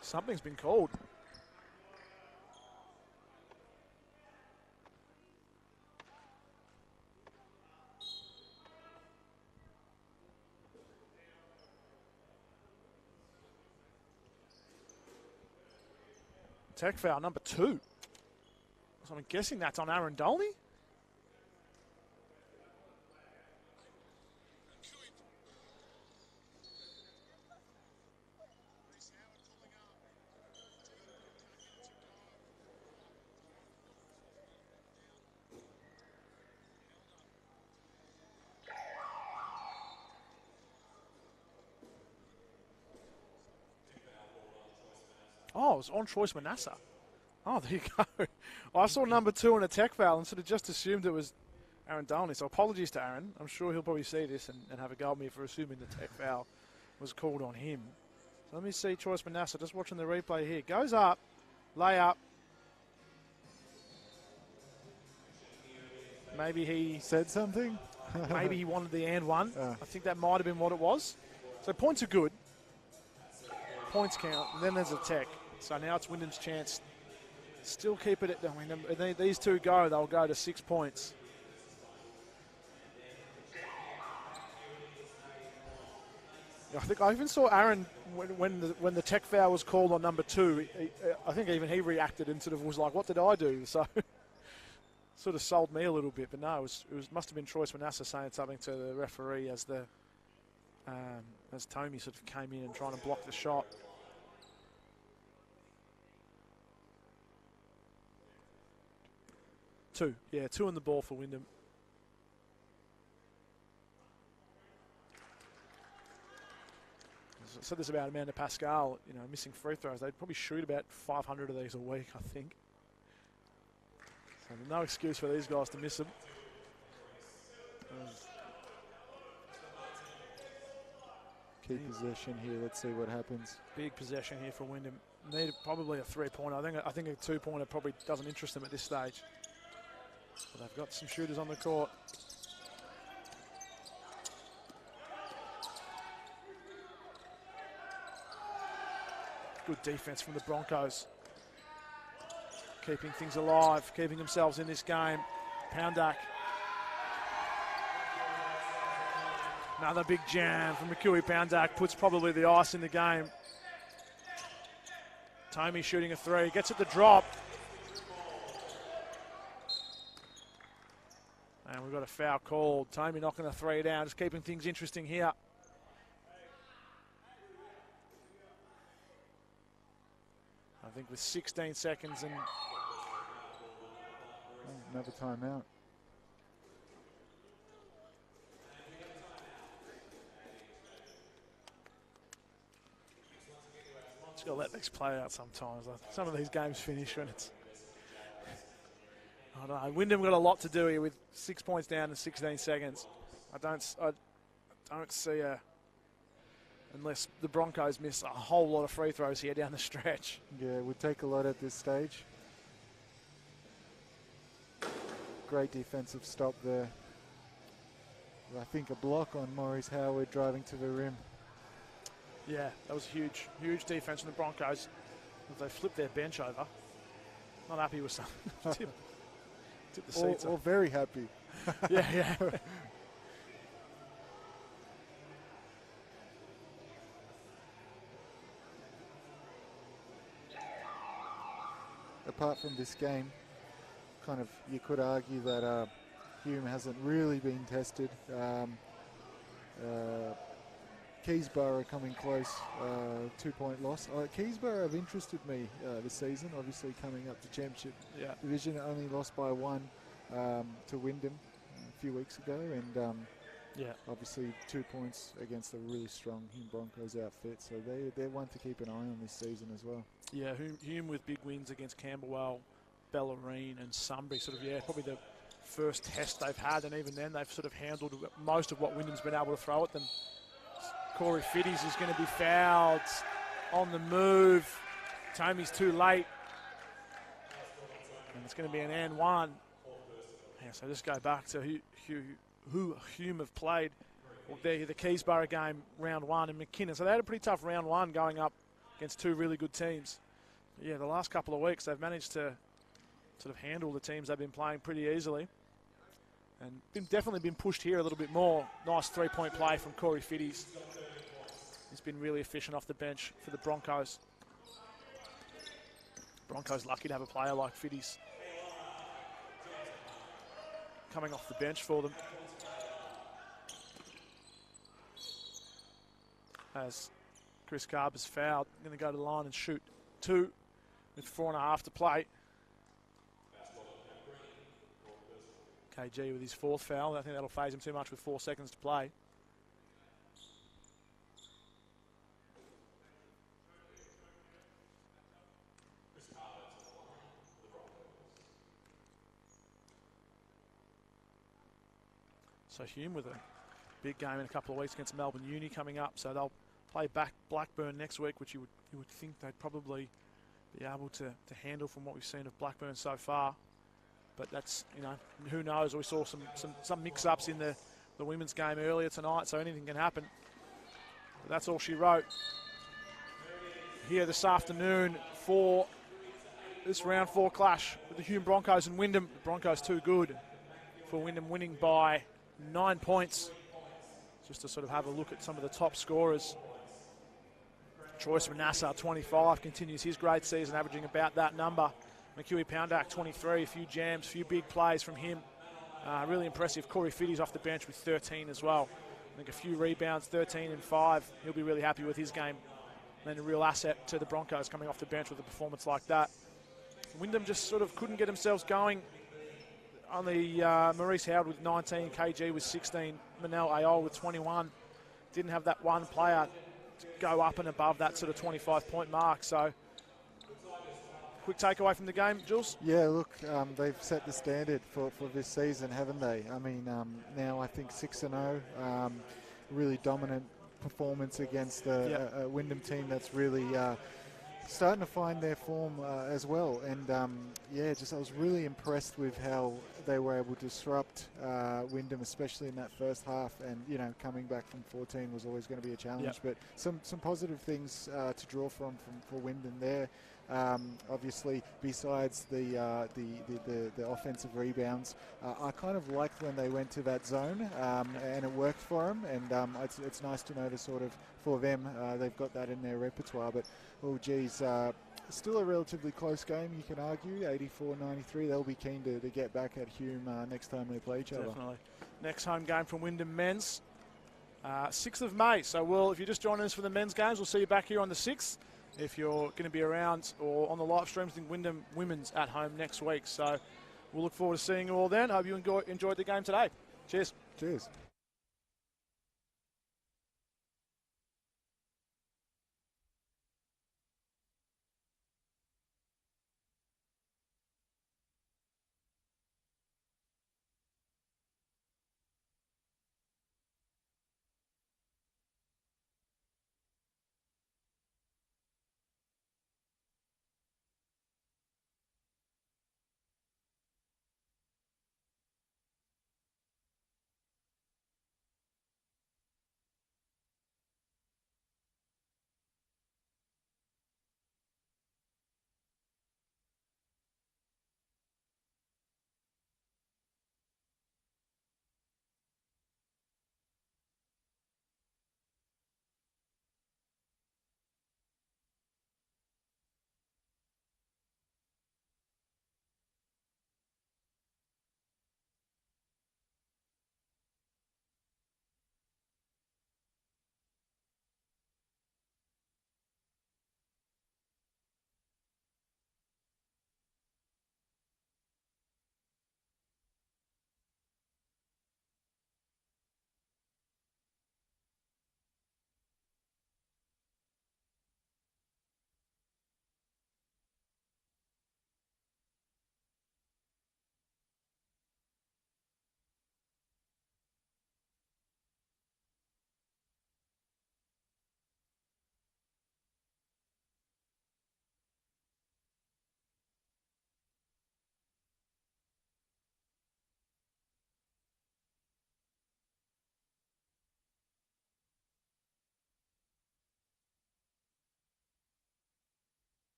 Something's been called. Tech foul number 2. So I'm guessing that's on Aaron Dolney. Oh, it was on Choice Manassa. Oh, there you go. I saw number 2 in a tech foul and sort of just assumed it was Aaron Dolney. So apologies to Aaron. I'm sure he'll probably see this and have a go at me for assuming the tech foul was called on him. So let me see Choice Manassa, just watching the replay here. Goes up, layup. Maybe he said something. Maybe he wanted the and one. I think that might have been what it was. So points are good. Points count. And then there's a tech. So now it's Wyndham's chance. Still keep it at Wyndham. These two go, they'll go to 6 points. I think I even saw Aaron when the tech foul was called on number 2. I think even he reacted and sort of was like, "What did I do?" So sort of sold me a little bit. But no, it must have been Troyce Manassa saying something to the referee as Tommy sort of came in and trying to block the shot. Two in the ball for Wyndham. I said this about Amanda Pascal, missing free throws. They'd probably shoot about 500 of these a week, I think. So no excuse for these guys to miss them. Key possession here. Let's see what happens. Big possession here for Wyndham. Need probably a 3-pointer. I think a 2-pointer probably doesn't interest them at this stage. But they've got some shooters on the court. Good defence from the Broncos. Keeping things alive, keeping themselves in this game. Poundak. Another big jam from McCooey. Poundak puts probably the ice in the game. Tomey shooting a three, gets it to drop. And we've got a foul called. Tomey knocking a three down, just keeping things interesting here. I think with 16 seconds and... Another timeout. Just got to let these play out sometimes. Some of these games finish when it's... I don't know. Wyndham got a lot to do here with 6 points down in 16 seconds. I don't see a... Unless the Broncos miss a whole lot of free throws here down the stretch. Yeah, it would take a lot at this stage. Great defensive stop there. I think a block on Maurice Howard driving to the rim. Yeah, that was huge. Huge defense from the Broncos. They flipped their bench over. Not happy with some. Tip the seats or very happy. Yeah. Apart from this game, kind of you could argue that Hume hasn't really been tested. Keysborough coming close, 2-point loss. Keysborough have interested me this season, obviously coming up to Championship Division, only lost by 1 to Wyndham a few weeks ago, and obviously 2 points against a really strong Hume Broncos outfit, so they're one to keep an eye on this season as well. Yeah, Hume with big wins against Camberwell, Bellarine and Sunbury, probably the first test they've had, and even then they've sort of handled most of what Wyndham's been able to throw at them. Corey Fiddies is going to be fouled on the move. Tomey's too late. And it's going to be an and one. Yeah, so just go back to who Hume have played. Well, the Keysborough game, round 1, and McKinnon. So they had a pretty tough round 1 going up against 2 really good teams. But yeah, the last couple of weeks they've managed to sort of handle the teams they've been playing pretty easily. And definitely been pushed here a little bit more. Nice 3-point play from Corey Fiddies. He's been really efficient off the bench for the Broncos. Broncos lucky to have a player like Fiddies coming off the bench for them. As Chris Garber's fouled, going to go to the line and shoot 2 with 4.5 to play. KG with his 4th foul. I think that'll phase him too much with 4 seconds to play. So Hume with a big game in a couple of weeks against Melbourne Uni coming up. So they'll play back Blackburn next week, which you would think they'd probably be able to handle from what we've seen of Blackburn so far. But that's, who knows? We saw some mix-ups in the women's game earlier tonight, so anything can happen. But that's all she wrote here this afternoon for this round 4 clash with the Hume Broncos and Wyndham. The Broncos too good for Wyndham, winning by 9 points. Just to sort of have a look at some of the top scorers. Choice Manasseh, 25, continues his great season, averaging about that number. McCooey Poundak, 23, a few jams, a few big plays from him. Really impressive. Corey Fiddies off the bench with 13 as well. I think a few rebounds, 13 and 5. He'll be really happy with his game. And a real asset to the Broncos coming off the bench with a performance like that. Wyndham just sort of couldn't get themselves going. Only Maurice Howard with 19, KG with 16, Manel Ayol with 21. Didn't have that one player to go up and above that sort of 25-point mark. So, quick takeaway from the game, Jules? Yeah, look, they've set the standard for this season, haven't they? I mean, now I think 6-0, really dominant performance against a Wyndham team that's really starting to find their form as well. And yeah, I was really impressed with how they were able to disrupt Wyndham, especially in that first half. And coming back from 14 was always going to be a challenge. But some positive things to draw from for Wyndham there. Obviously, besides the offensive rebounds, I kind of liked when they went to that zone, and it worked for them. And it's nice to know for them, they've got that in their repertoire. But oh geez, still a relatively close game, you can argue. 84-93. They'll be keen to get back at Hume next time they play each other. Definitely. Next home game from Wyndham men's, 6th of May. So if you're just joining us for the men's games, we'll see you back here on the 6th. If you're going to be around or on the live streams, I think Wyndham women's at home next week. So we'll look forward to seeing you all then. Hope you enjoyed the game today. Cheers. Cheers.